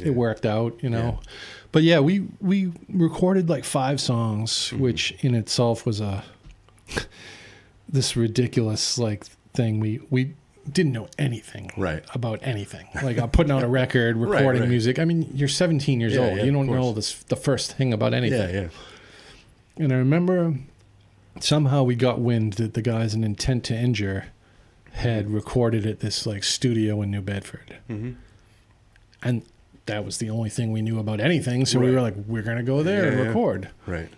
it worked out, you know. But yeah, we recorded like 5 songs, which in itself was this ridiculous like thing. We didn't know anything about anything. Like I'm putting out a record, recording music. I mean, you're 17 years old. You don't know the first thing about anything. Yeah. And I remember somehow we got wind that the guys in Intent to Injure had recorded at this like studio in New Bedford. And that was the only thing we knew about anything. So we were like, we're going to go there and record. Right.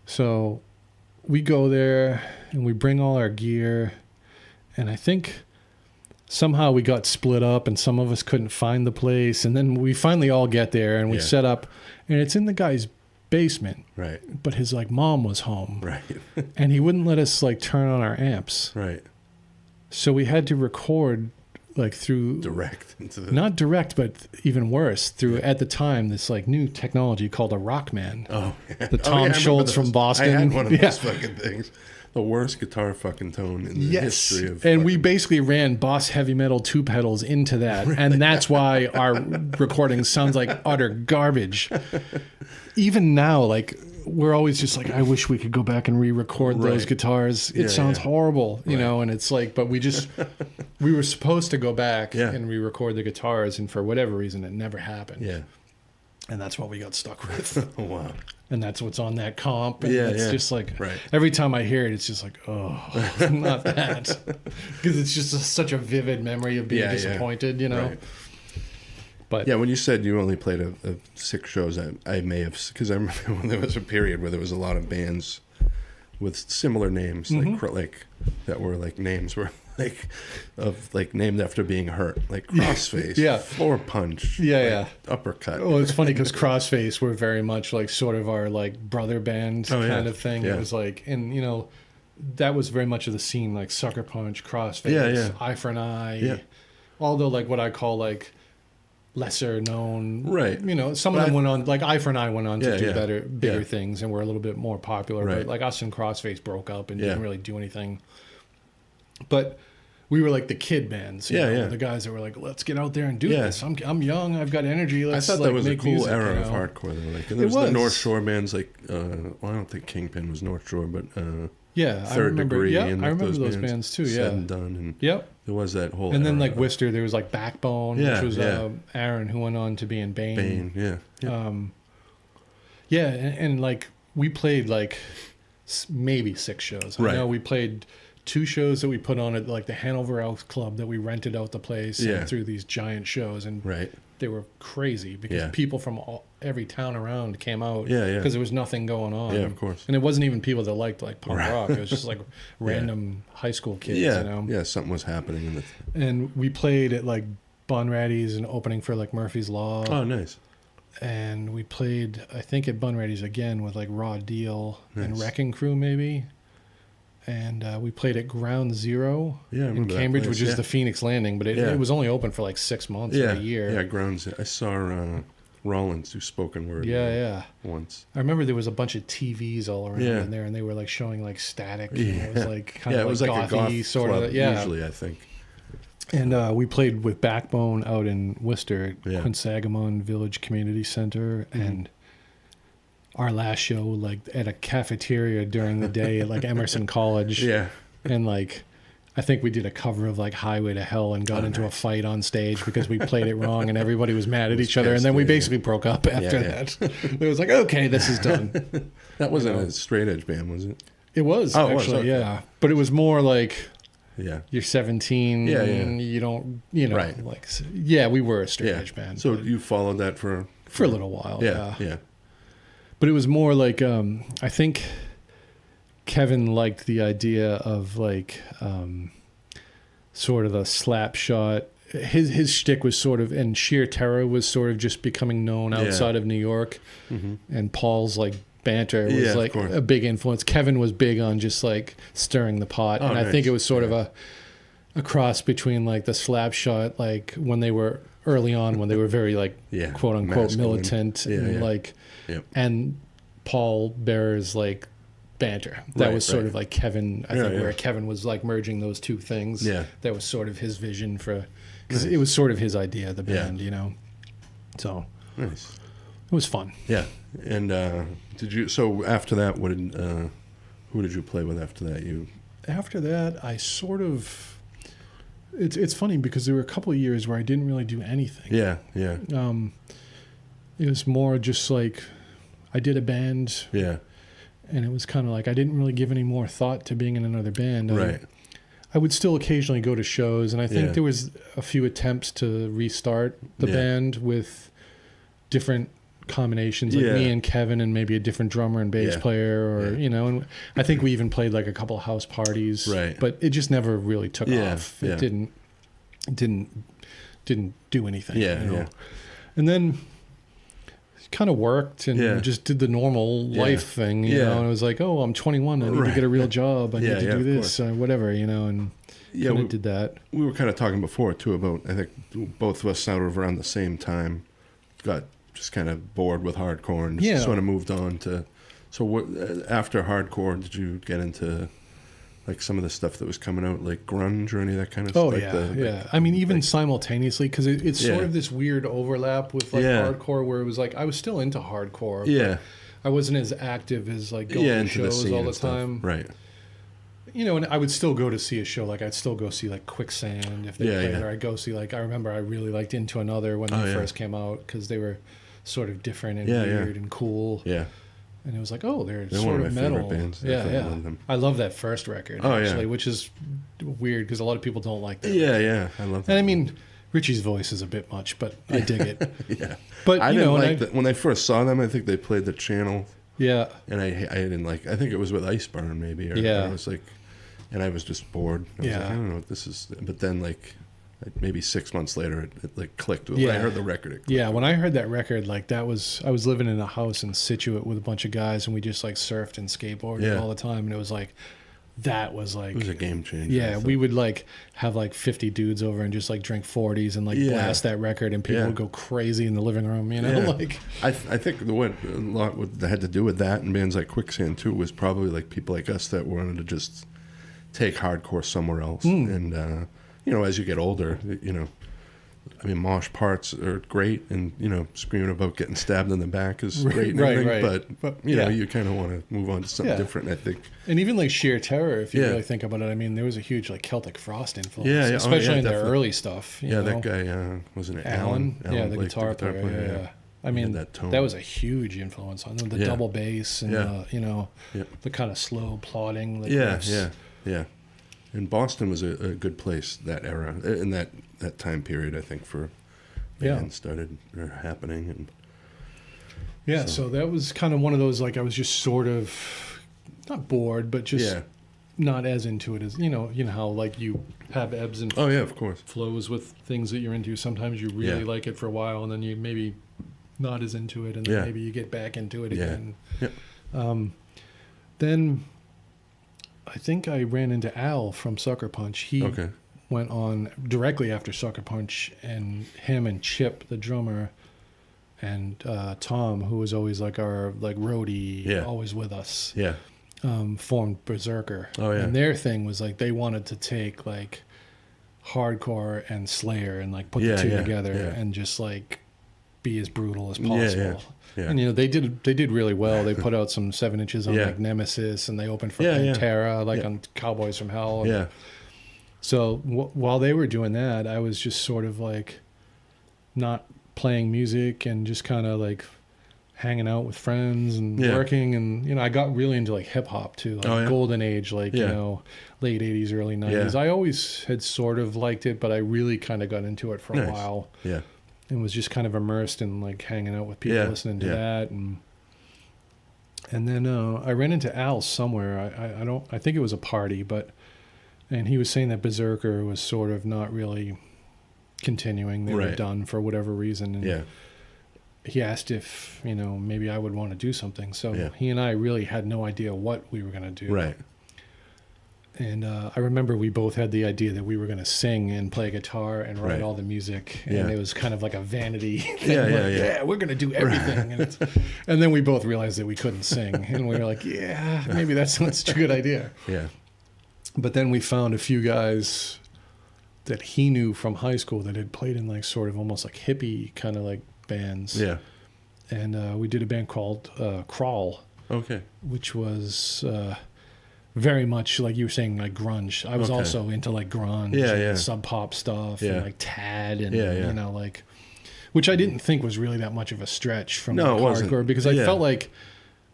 So we go there and we bring all our gear. And I think somehow we got split up and some of us couldn't find the place. And then we finally all get there and we set up. And it's in the guy's basement. Right. But his like mom was home. Right. And he wouldn't let us like turn on our amps. Right. So we had to record like through direct into the... not direct, but even worse through at the time this like new technology called a Rockman. The Tom Schultz from Boston. I had one of those fucking things. The worst guitar fucking tone in the history of... And we basically ran Boss Heavy Metal 2 pedals into that, and that's why our recording sounds like utter garbage. Even now, like we're always just like, I wish we could go back and re-record those guitars. It sounds horrible, you know, and it's like, but we were supposed to go back and re-record the guitars, and for whatever reason, it never happened. Yeah. And that's what we got stuck with. Wow. And that's what's on that comp. And it's just like, right. every time I hear it, it's just like, oh, not that. Because it's just such a vivid memory of being disappointed, you know? Right. But yeah, when you said you only played a 6 shows, I may have, because I remember when there was a period where there was a lot of bands with similar names, like that were like names were like named after being hurt, like Crossface, Floor Punch, Uppercut. Well, it's funny because Crossface were very much like sort of our like brother band kind of thing. It was like, and you know, that was very much of the scene, like Suckerpunch, Crossface, Eye for an Eye. Although like what I call like lesser known, right? You know, some of them went on, like Eye for an Eye went on to do bigger things and were a little bit more popular. But like us and Crossface broke up and didn't really do anything. But we were like the kid bands, you know, the guys that were like, let's get out there and do this. I'm young, I've got energy. Let's, I thought that was a cool music, era of hardcore. Though. Like, and there was the North Shore bands, like well, I don't think Kingpin was North Shore, but Third Degree. And I remember those bands too. Said and Done, and there was that whole. And then like Worcester, there was like Backbone, which was Aaron, who went on to be in Bane. And like we played like maybe 6 shows. I know we played 2 shows that we put on at like the Hanover Elks Club that we rented out the place and through these giant shows, and they were crazy because people from every town around came out because there was nothing going on. Yeah, of course. And it wasn't even people that liked like punk rock. It was just like random high school kids. You know? Yeah, something was happening. And we played at like Bunratty's and opening for like Murphy's Law. Oh, nice. And we played, I think, at Bunratty's again with like Raw Deal and Wrecking Crew maybe. And we played at Ground Zero in Cambridge, which is the Phoenix Landing, but it was only open for like 6 months or a year. Yeah, Ground Zero. I saw Rollins do spoken word. Once. I remember there was a bunch of TVs all around in there, and they were like showing like Static. And it was like kind of like gothy, a goth sort of. Usually, I think. And we played with Backbone out in Worcester at Quinsagamon Village Community Center, and our last show like at a cafeteria during the day at like Emerson College. And like I think we did a cover of like Highway to Hell and got into a fight on stage because we played it wrong and everybody was mad at each other, and then we basically broke up after that. It was like, okay, this is done. That wasn't a straight edge band, was it? It was actually, okay. But it was more like you're 17, you don't, you know, like we were a straight edge band. So you followed that for a little while. Yeah. But it was more like, I think Kevin liked the idea of like sort of a slap shot. His shtick was sort of, and Sheer Terror was sort of just becoming known outside of New York. And Paul's like banter was like a big influence. Kevin was big on just like stirring the pot. And I think it was sort of a cross between like the slap shot, like when they were early on, when they were very like quote unquote militant and like, and Paul Bearer's like banter. That was sort of like Kevin, I think, where Kevin was like merging those two things. That was sort of his vision for, because it was sort of his idea, the band, you know. So nice. It was fun. Yeah. And so after that, who did you play with after that? After that, I sort of, it's funny because there were a couple of years where I didn't really do anything. It was more just like I did a band. And it was kind of like I didn't really give any more thought to being in another band. I would still occasionally go to shows, and I think there was a few attempts to restart the band with different combinations, like me and Kevin and maybe a different drummer and bass player, or you know, and I think we even played like a couple of house parties, but it just never really took off. It didn't do anything. You know? And then kind of worked and just did the normal life thing, you know, and it was like, oh, I'm 21, I need to get a real job, I need to do this, whatever, you know, and we did that. We were kind of talking before, too, about, I think both of us sort of around the same time got just kind of bored with hardcore and just sort of moved on to, so what, after hardcore, did you get into like some of the stuff that was coming out, like grunge or any of that kind of stuff? I mean, even simultaneously, because it's sort of this weird overlap with like hardcore, where it was like I was still into hardcore. But I wasn't as active as like going to shows all the time. Right. You know, and I would still go to see a show. Like I'd still go see like Quicksand if they played, or I'd go see like, I remember I really liked Into Another when they first came out, because they were sort of different and weird and cool. Yeah. And it was like, oh, they're one sort of of my metal. favorite bands. Yeah. I love that first record, actually, which is weird because a lot of people don't like that. Yeah. I love that. And I mean, Richie's voice is a bit much, but I dig it. Yeah. But I didn't like that. When I first saw them, I think they played the Channel. Yeah. And I didn't like, I think it was with Iceburn maybe. Or I was like, and I was just bored. I was like, I don't know what this is. But then like, maybe 6 months later, it like clicked. When I heard the record. When I heard that record, like I was living in a house in Scituate with a bunch of guys, and we just like surfed and skateboarded all the time, and it was like, that was like, it was a game changer. Yeah, we would like have like 50 dudes over and just like drink 40s and like blast that record, and people would go crazy in the living room, you know. Like I think a lot that had to do with that and bands like Quicksand too was probably like people like us that wanted to just take hardcore somewhere else. And you know, as you get older, you know, I mean, mosh parts are great, and you know, screaming about getting stabbed in the back is great, and everything, but you know, you kind of want to move on to something different, I think. And even like Sheer Terror, if you really think about it, I mean, there was a huge like Celtic Frost influence, especially in their early stuff. You know? That guy wasn't it Alan? Yeah, the guitar player. Yeah. I mean, that was a huge influence on them. The double bass and you know, the kind of slow plodding. Like yeah. And Boston was a good place that era, in that time period, I think, for bands started happening. And so that was kind of one of those, like, I was just sort of not bored, but just not as into it as, you know how like you have ebbs and of course, flows with things that you're into. Sometimes you really like it for a while, and then you maybe not as into it, and then maybe you get back into it again. Then I think I ran into Al from Suckerpunch. He went on directly after Suckerpunch, and him and Chip, the drummer, and Tom, who was always like our like roadie, always with us, formed Berserker. And their thing was like they wanted to take like hardcore and Slayer and like put the two together and just like be as brutal as possible. And you know, they did really well. They put out some 7 inches on like Nemesis, and they opened for Pantera like on Cowboys from Hell. And so while they were doing that, I was just sort of like not playing music and just kind of like hanging out with friends and working. And you know, I got really into like hip hop too, like golden age, like you know, late 80s, early 90s. I always had sort of liked it, but I really kind of got into it for a while. And was just kind of immersed in like hanging out with people, listening to that, and then I ran into Al somewhere. I think it was a party, and he was saying that Berserker was sort of not really continuing. They were done for whatever reason, and he asked if you know maybe I would want to do something. So he and I really had no idea what we were going to do. And I remember we both had the idea that we were going to sing and play guitar and write all the music. And it was kind of like a vanity thing. We're going to do everything. And then we both realized that we couldn't sing. And we were like, maybe that's not such a good idea. But then we found a few guys that he knew from high school that had played in like sort of almost like hippie kind of like bands. And we did a band called Crawl. Which was... very much like you were saying, like grunge. I was also into like grunge and sub pop stuff and like Tad and you know like, which I didn't think was really that much of a stretch from like, hardcore because I felt like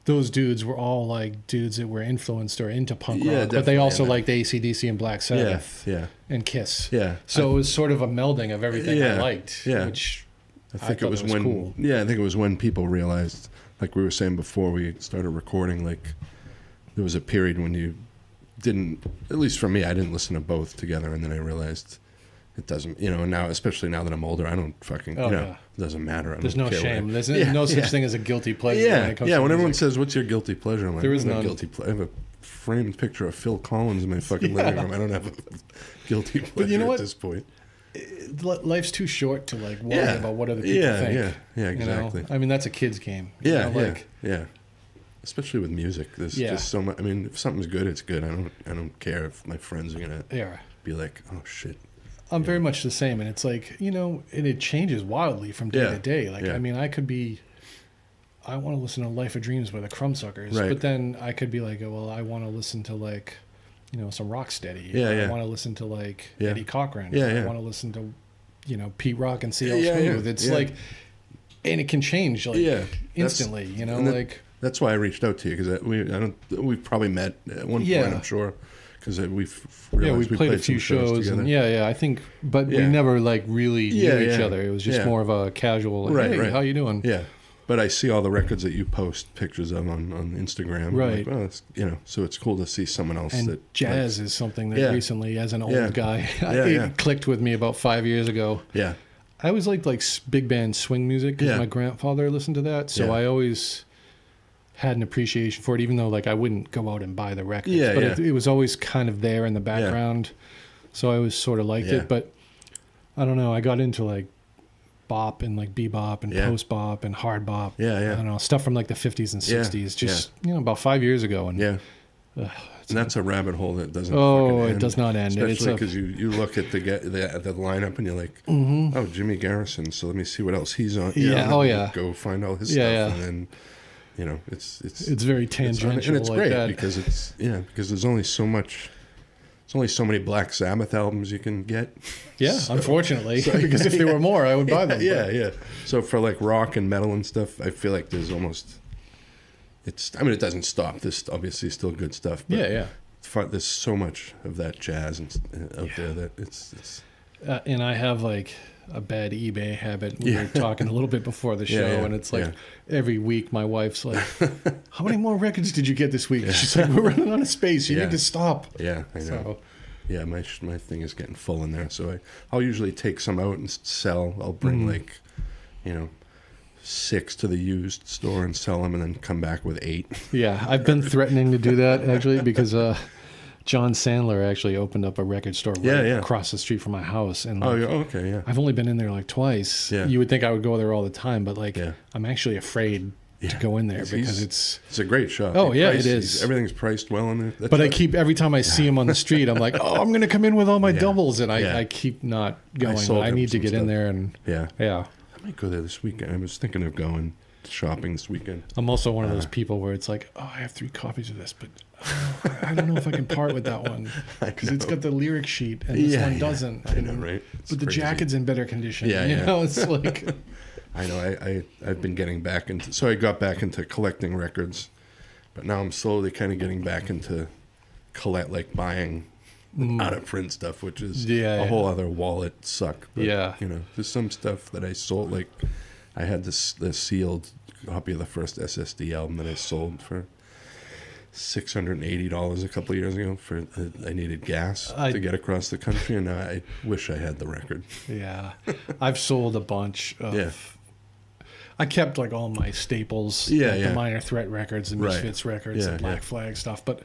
those dudes were all like dudes that were influenced or into punk rock, but they also liked AC/DC and Black Sabbath and Kiss. So it was sort of a melding of everything I liked, which I think it was when cool. I think it was when people realized, like we were saying before we started recording, like. There was a period when you didn't, at least for me, I didn't listen to both together, and then I realized it doesn't, you know, now, especially now that I'm older, I don't fucking, you know, it doesn't matter. There's no shame. There's no such thing as a guilty pleasure. When it comes to when everyone says, what's your guilty pleasure? I'm like, there is no guilty pleasure. I have a framed picture of Phil Collins in my fucking living room. I don't have a guilty pleasure but you know what? At this point. Life's too short to like worry about what other people think. Yeah, exactly. You know? I mean, that's a kid's game. Yeah. Especially with music, there's just so much. I mean, if something's good, it's good. I don't care if my friends are gonna be like, "Oh shit." I'm very much the same, and it's like you know, and it changes wildly from day to day. Like, I mean, I want to listen to Life of Dreams by the Crumbsuckers, but then I could be like, well, I want to listen to like, you know, some Rocksteady. I want to listen to like Eddie Cochran. I want to listen to, you know, Pete Rock and CL Smooth. It's like. and it can change instantly. That's why I reached out to you, because we've probably met at one point, I'm sure, because we played a few shows and I think, but we never really knew each other. It was just more of a casual, hey, how you doing? Yeah. But I see all the records that you post pictures of on Instagram. Right. Like, so it's cool to see someone else. And jazz is something that recently, as an old guy, it clicked with me about 5 years ago. Yeah. I always liked big band swing music because my grandfather listened to that. So I always had an appreciation for it, even though I wouldn't go out and buy the records. But it was always kind of there in the background. So I always sort of liked it. But I don't know, I got into bop and bebop and post bop and hard bop. I don't know, stuff from the 50s and 60s, just about 5 years ago. And and that's a rabbit hole that doesn't it does not end. Especially because you look at the lineup and you're like, oh, Jimmy Garrison, so let me see what else he's on. Go find all his stuff. And then it's very tangential, and it's great because because there's only so much. There's only so many Black Sabbath albums you can get. Yeah, unfortunately, because if there were more, I would buy them. Yeah. So for rock and metal and stuff, I feel like there's almost. It doesn't stop. There's obviously still good stuff. But there's so much of that jazz out there that it's. And I have a bad eBay habit. We were talking a little bit before the show, and it's every week my wife's like, how many more records did you get this week? She's like, we're running out of space. You need to stop. Yeah, I know. So, yeah, my thing is getting full in there. So I'll usually take some out and sell. I'll bring 6 to the used store and sell them, and then come back with 8. Yeah, I've been threatening to do that actually because John Sandler actually opened up a record store across the street from my house. And I've only been in there twice. Yeah. You would think I would go there all the time, but I'm actually afraid to go in there because it's a great shop. Oh, it is. Everything's priced well in there. But every time I see him on the street, I'm like, oh, I'm going to come in with all my doubles. And I keep not going. I need to get in there. And I might go there this weekend. I was thinking of going shopping this weekend. I'm also one of those people where it's like, oh, I have 3 copies of this, but I don't know if I can part with that one because it's got the lyric sheet and this one doesn't. I know, right? But the jacket's in better condition. It's like. I know. I've been getting back into. So I got back into collecting records, but now I'm slowly kind of getting back into buying out of print stuff, which is a whole other wallet suck. But, there's some stuff that I sold. I had the sealed copy of the first SSD album that I sold for $680 a couple of years ago. I needed gas to get across the country, and I wish I had the record. Yeah, I've sold a bunch of. I kept all my staples, the Minor Threat records, the Misfits records, the Black Flag stuff. But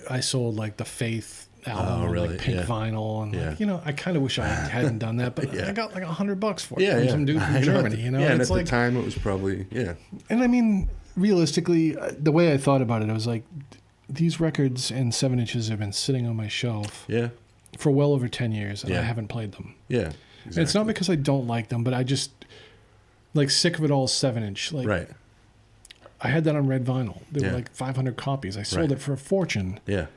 I sold the Faith album, pink vinyl, and I kind of wish I hadn't done that, but I got $100 for it from some dude from Germany. And it's at the time it was probably And I mean, realistically, the way I thought about it, I was like, these records and 7 inches have been sitting on my shelf for well over 10 years, and I haven't played them. Yeah, exactly. And it's not because I don't like them, but I just Sick of It All 7-inch. Right. I had that on red vinyl. There were 500 copies. I sold it for a fortune. Yeah.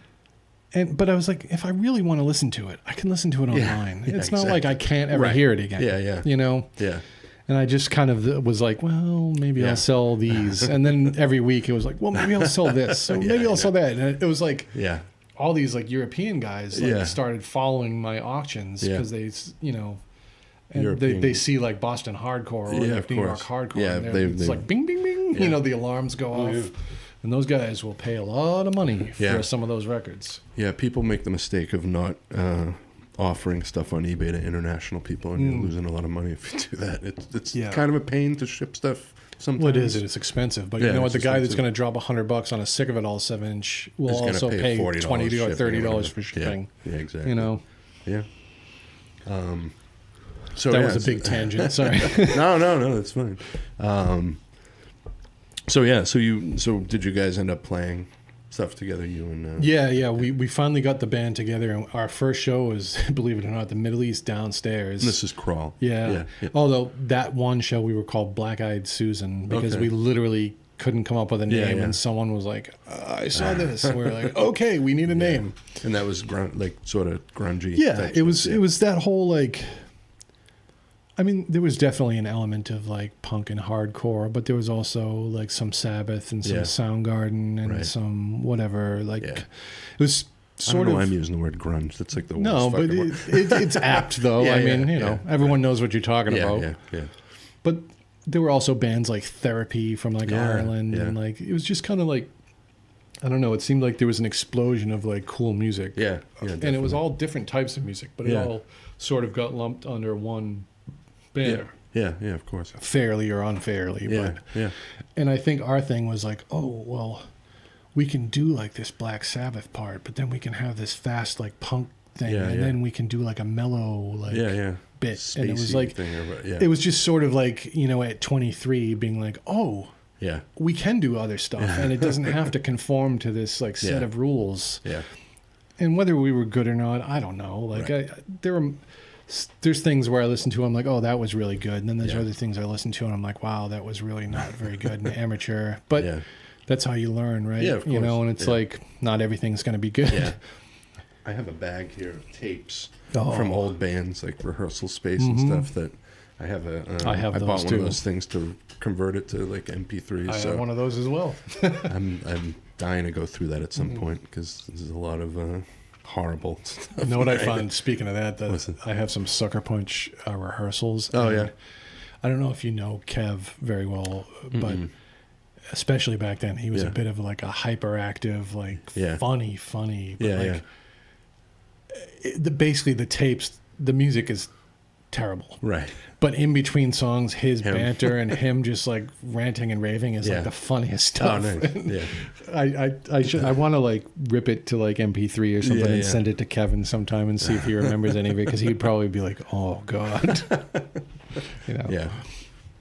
But I was like, if I really want to listen to it, I can listen to it online. It's not like I can't ever hear it again. Yeah. Yeah. And I just kind of was like, well, maybe I'll sell these. And then every week it was like, well, maybe I'll sell this. So maybe I'll sell that. And it was all these European guys started following my auctions because they, and they see Boston hardcore or New York hardcore. Yeah, it's bing, bing, bing. Yeah. The alarms go off. And those guys will pay a lot of money for some of those records. Yeah, people make the mistake of not offering stuff on eBay to international people, and you're losing a lot of money if you do that. It's kind of a pain to ship stuff sometimes. Well, it is. It's expensive. But you know what? The guy that's going to drop $100 on a Sick of It All 7-inch will also pay $20 or $30 for shipping. Yeah, exactly. Yeah. So that was a big tangent. Sorry. No, that's fine. So did you guys end up playing stuff together? You and we finally got the band together, and our first show was, believe it or not, the Middle East Downstairs. And this is Crawl. Yeah. Although that one show we were called Black Eyed Susan because we literally couldn't come up with a name, and someone was like, I saw this. And we were like, okay, we need a name. And that was sort of grungy. Yeah, it was that whole I mean, there was definitely an element of like punk and hardcore, but there was also like some Sabbath and some Soundgarden and some whatever. Like it was sort I don't know of. why I'm using the word grunge. That's like the worst. No, but it's apt though. I mean, you know, everyone knows what you're talking about. Yeah. But there were also bands like Therapy from like Ireland, and like it was just kind of like, I don't know. It seemed like there was an explosion of like cool music. Yeah, and it was all different types of music, but it all sort of got lumped under one banner. Yeah, of course. Fairly or unfairly. Yeah. And I think our thing was like, oh, well, we can do like this Black Sabbath part, but then we can have this fast like punk thing, and then we can do like a mellow like bit. Spacey, and it was like, it was just sort of like, you know, at 23 being like, oh, we can do other stuff, and it doesn't have to conform to this like set of rules. Yeah. And whether we were good or not, I don't know. Like there's things where I listen to, I'm like, oh, that was really good. And then there's other things I listen to, and I'm like, wow, that was really not very good and amateur. But that's how you learn, right? Yeah, of course. You know, and it's like, not everything's going to be good. Yeah. I have a bag here of tapes from old bands, like rehearsal space and stuff that I have I bought one of those things to convert it to like MP3s. I have one of those as well. I'm dying to go through that at some point because there's a lot of horrible stuff. You know what I find, speaking of that I have some Suckerpunch rehearsals. Oh, yeah. I don't know if you know Kev very well, but especially back then, he was a bit of like a hyperactive, like funny. But basically the tapes, the music is terrible. Right. But in between songs, his banter and him just like ranting and raving is like the funniest stuff. Oh, nice. I want to like rip it to like MP3 or something and send it to Kevin sometime and see if he remembers any of it, because he'd probably be like, "Oh God," you know. Yeah.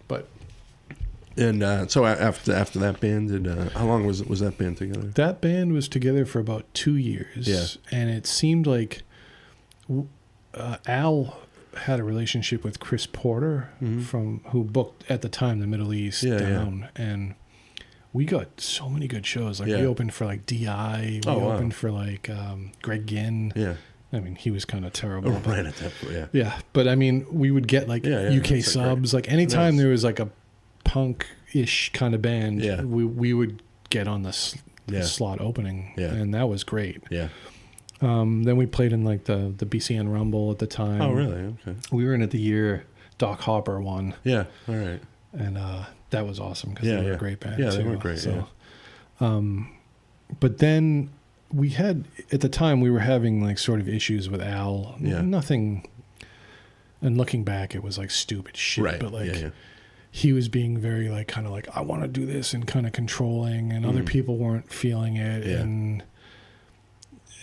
But so after that band, how long was that band together? That band was together for about 2 years. Yeah. And it seemed like Al had a relationship with Chris Porter who booked at the time the Middle East down, and we got so many good shows. Like we opened for like DI, we opened for like Greg Ginn. Yeah. I mean, he was kind of terrible. Right at that point, yeah. But I mean, we would get like UK subs. Like anytime there was like a punk-ish kind of band, we would get on the slot opening, and that was great. Yeah. Then we played in like the BCN Rumble at the time. Oh, really? Okay. We were in it the year Doc Hopper won. Yeah. All right. And that was awesome because they were a great band. Yeah, too. they were great. So, but then we had, at the time, we were having like sort of issues with Al. Yeah. Nothing. And looking back, it was like stupid shit. Right. But like he was being very like kind of like, I want to do this, and kind of controlling, and other people weren't feeling it. Yeah. And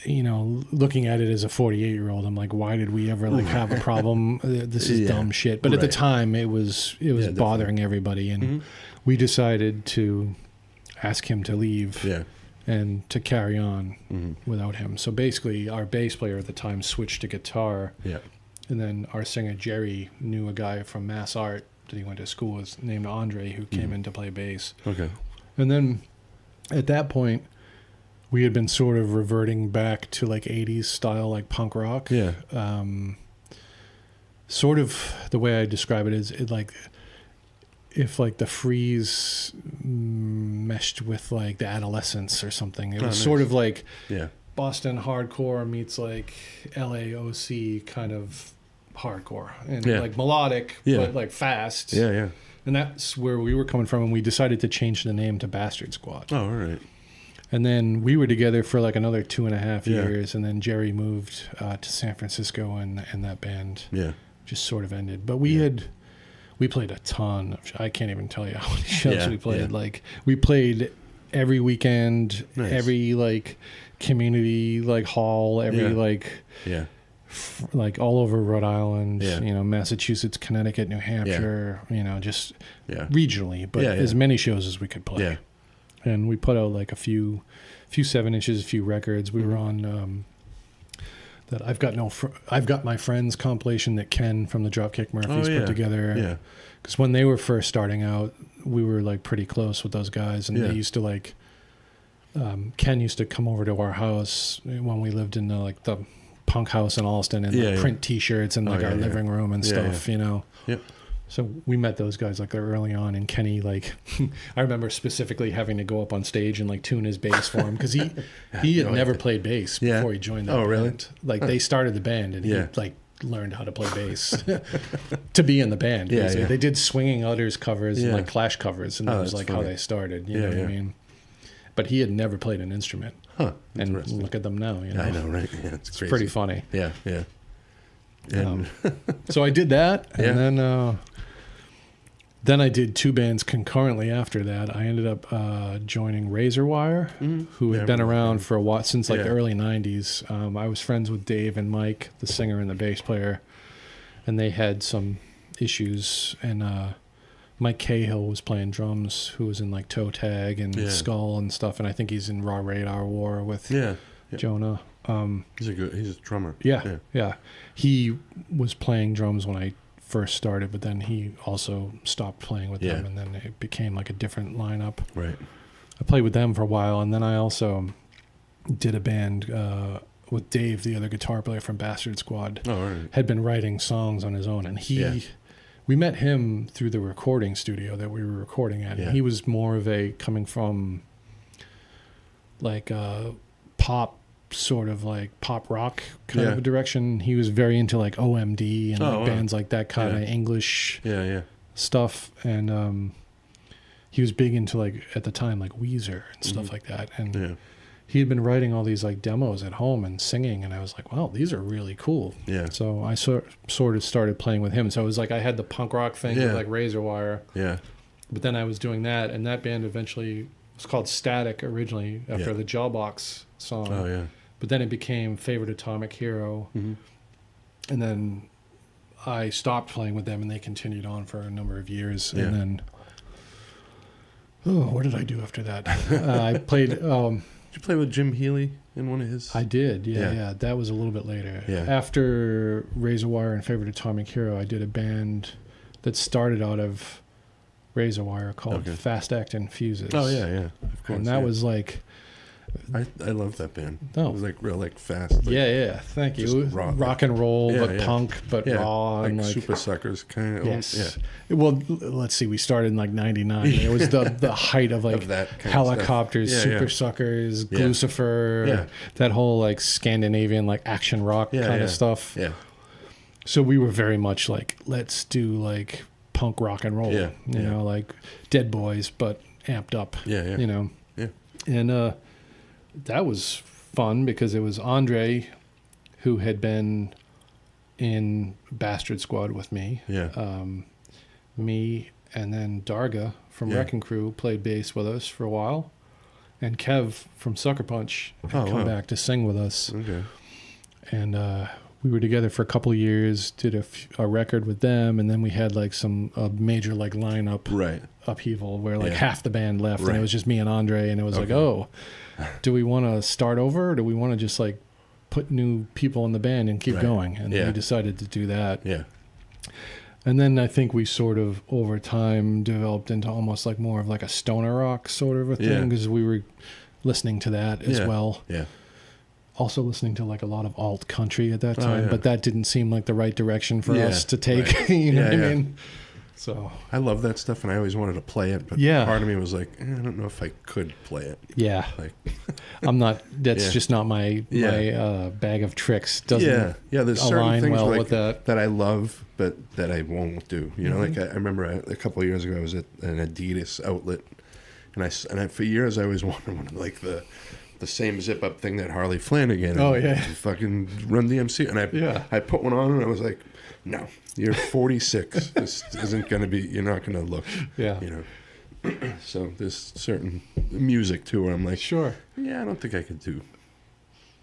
you know, looking at it as a 48-year-old, I'm like, why did we ever like have a problem? This is dumb shit. But at the time, it was bothering everybody, and we decided to ask him to leave and to carry on without him. So basically, our bass player at the time switched to guitar, and then our singer Jerry knew a guy from Mass Art that he went to school with named Andre, who came in to play bass. Okay, and then at that point, we had been sort of reverting back to like 80s style, like punk rock. Yeah. Sort of the way I describe it is it like if like the Freeze meshed with like the Adolescents or something. It was sort of like Boston hardcore meets like LAOC kind of hardcore, and like melodic, but like fast. Yeah, yeah. And that's where we were coming from, and we decided to change the name to Bastard Squad. Oh, all right. And then we were together for like another 2.5 years, and then Jerry moved to San Francisco, and that band just sort of ended. But we played a ton of I can't even tell you how many shows we played. Like we played every weekend, every like community like hall, every like like all over Rhode Island, you know, Massachusetts, Connecticut, New Hampshire, you know, just regionally, but as many shows as we could play. Yeah. And we put out like a few 7 inches, a few records. We were on that I've got my friends compilation that Ken from the Dropkick Murphys put together. Yeah. Because when they were first starting out, we were like pretty close with those guys, and they used to like Ken used to come over to our house when we lived in the Punk House in Alston and like print T-shirts in like our living room and stuff, you know. Yeah. So we met those guys like early on, and Kenny, like, I remember specifically having to go up on stage and like tune his bass for him because he had never played bass before he joined that band. Like they started the band and he like learned how to play bass to be in the band. They did Swinging Utters covers and like Clash covers, and that was like how they started. You know what I mean? But he had never played an instrument. And look at them now. You know? I know, right? Yeah, it's pretty funny. Yeah, yeah. And so I did that, and then I did 2 bands concurrently after that. I ended up joining Razorwire, who had been around for a while, since like the early 90s. I was friends with Dave and Mike, the singer and the bass player, and they had some issues. And Mike Cahill was playing drums, who was in like Toe Tag and Skull and stuff. And I think he's in Raw Radar War with Jonah. He's a drummer. Yeah. He was playing drums when I first started, but then he also stopped playing with them, and then it became like a different lineup. Right. I played with them for a while, and then I also did a band with Dave, the other guitar player from Bastard Squad. Had been writing songs on his own, and we met him through the recording studio that we were recording at. And he was more of coming from like pop, sort of like pop rock kind of a direction. He was very into like OMD and bands like that kind of English stuff. And he was big into like, at the time, like Weezer and stuff like that. And he had been writing all these like demos at home and singing, and I was like, wow, these are really cool. So I sort of started playing with him. So it was like I had the punk rock thing with like Razorwire. But then I was doing that, and that band eventually was called Static originally after the Jawbox song. But then it became Favorite Atomic Hero. And then I stopped playing with them, and they continued on for a number of years. And then, what did I do after that? I played... did you play with Jim Healy in one of his... I did, yeah. That was a little bit later. After Razorwire and Favorite Atomic Hero, I did a band that started out of Razorwire called Fast Actin' Fuses. Of course. And that was like... I love that band. It was like real like fast. Like, thank you. Rock and roll, but punk, but raw. Like, and like Super Suckers kind of. Yes. Well, let's see. We started in like 99. It was the height of like of that Helicopters, Super Suckers, Lucifer, that whole like Scandinavian like action rock kind of stuff. So we were very much like, let's do like punk rock and roll. You know, like Dead Boys, but amped up. You know. And that was fun because it was Andre who had been in Bastard Squad with me. Me and then Darga from Wrecking Crew played bass with us for a while. And Kev from Suckerpunch had come back to sing with us. And we were together for a couple of years, did a record with them, and then we had like a major like lineup upheaval where like half the band left and it was just me and Andre, and it was like, do we want to start over, or do we want to just like put new people in the band and keep going? And we decided to do that. And then I think we sort of over time developed into almost like more of like a stoner rock sort of a thing, because we were listening to that as well. Also listening to like a lot of alt country at that time, but that didn't seem like the right direction for us to take. You know what I mean? So I love that stuff, and I always wanted to play it, but part of me was like, I don't know if I could play it. Like, I'm not. That's just not my bag of tricks. Doesn't there's certain align things well like, with that I love, but that I won't do. You know, like I remember a couple of years ago, I was at an Adidas outlet, and I for years I always wanted one of like the same zip up thing that Harley Flanagan fucking Run DMC, and I put one on, and I was like, no, you're 46. This isn't going to be, you're not going to look, you know. So there's certain music too where I'm like, I don't think I could do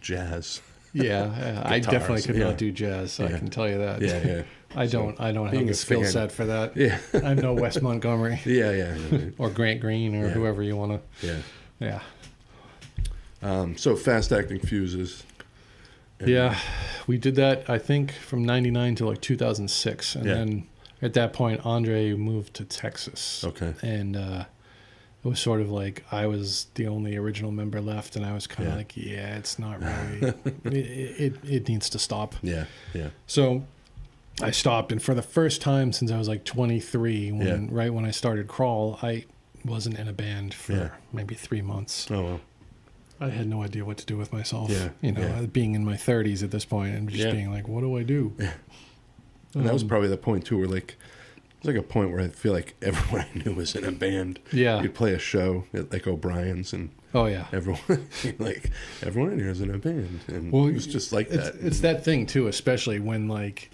jazz. I definitely could not do jazz. I can tell you that. I don't have the skill set for that. I'm no Wes Montgomery. Or Grant Green or whoever you want to. So Fast Actin' Fuses. We did that, I think, from 99 to like 2006. And then at that point, Andre moved to Texas. And it was sort of like I was the only original member left, and I was kind of like, yeah, it's not really, it needs to stop. Yeah, yeah. So I stopped, and for the first time since I was like 23, right when I started Crawl, I wasn't in a band for maybe 3 months. Oh, well. I had no idea what to do with myself. Being in my 30s at this point and just being like, what do I do? Yeah. And that was probably the point too, where like, it was like a point where I feel like everyone I knew was in a band. Yeah. You'd play a show at like O'Brien's, and everyone in here is in a band. And it was just like that. It's that thing too, especially when like,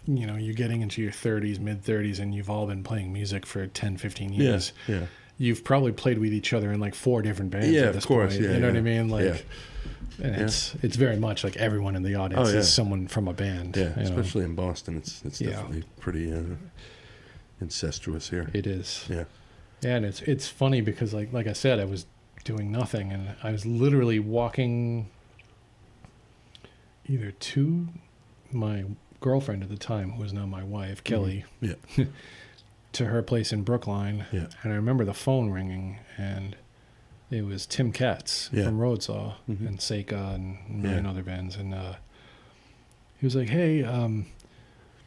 you're getting into your 30s, mid 30s, and you've all been playing music for 10, 15 years. Yeah. You've probably played with each other in like 4 different bands at this point. Yeah, you know what I mean? Like, and it's very much like everyone in the audience is someone from a band. Yeah, especially in Boston, it's definitely pretty incestuous here. It is. Yeah. Yeah, and it's funny because like I said, I was doing nothing, and I was literally walking either to my girlfriend at the time, who was now my wife, Kelly. Yeah. To her place in Brookline, and I remember the phone ringing, and it was Tim Katz from Roadsaw and Seika and a million other bands, and he was like, "Hey,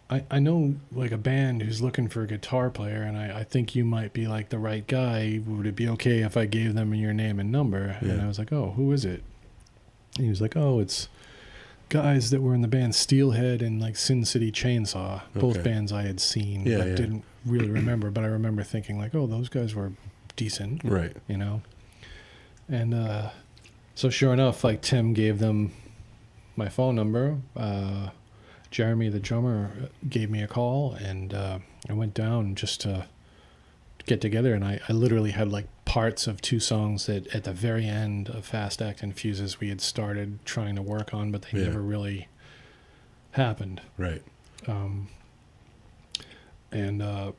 I know like a band who's looking for a guitar player, and I think you might be like the right guy. Would it be okay if I gave them your name and number?" Yeah. And I was like, "Oh, who is it?" And he was like, "Oh, it's guys that were in the band Steelhead and like Sin City Chainsaw, both bands I had seen, but didn't really remember. But I remember thinking like, oh, those guys were decent, right? And so sure enough, like Tim gave them my phone number. Jeremy, the drummer, gave me a call, and I went down just to get together, and I literally had like parts of 2 songs that at the very end of Fast Act and Fuses we had started trying to work on, but they never really happened. Right. And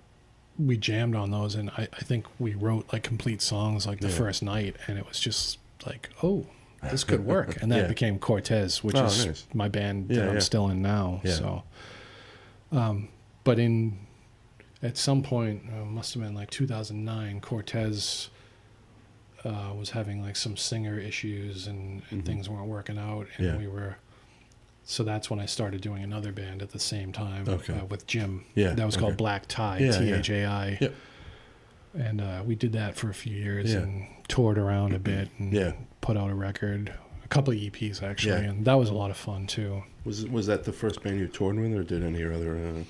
we jammed on those, and I think we wrote like complete songs like the first night, and it was just like, oh, this could work. And that became Cortez, which is my band that I'm still in now. Yeah. So, but at some point, must have been like 2009, Cortez was having like some singer issues, and things weren't working out, and so that's when I started doing another band at the same time with Jim. Yeah, that was called Black Tie, THAI. Yep. And we did that for a few years and toured around a bit and put out a record, a couple of EPs actually, and that was a lot of fun too. Was that the first band you toured with, or did any other?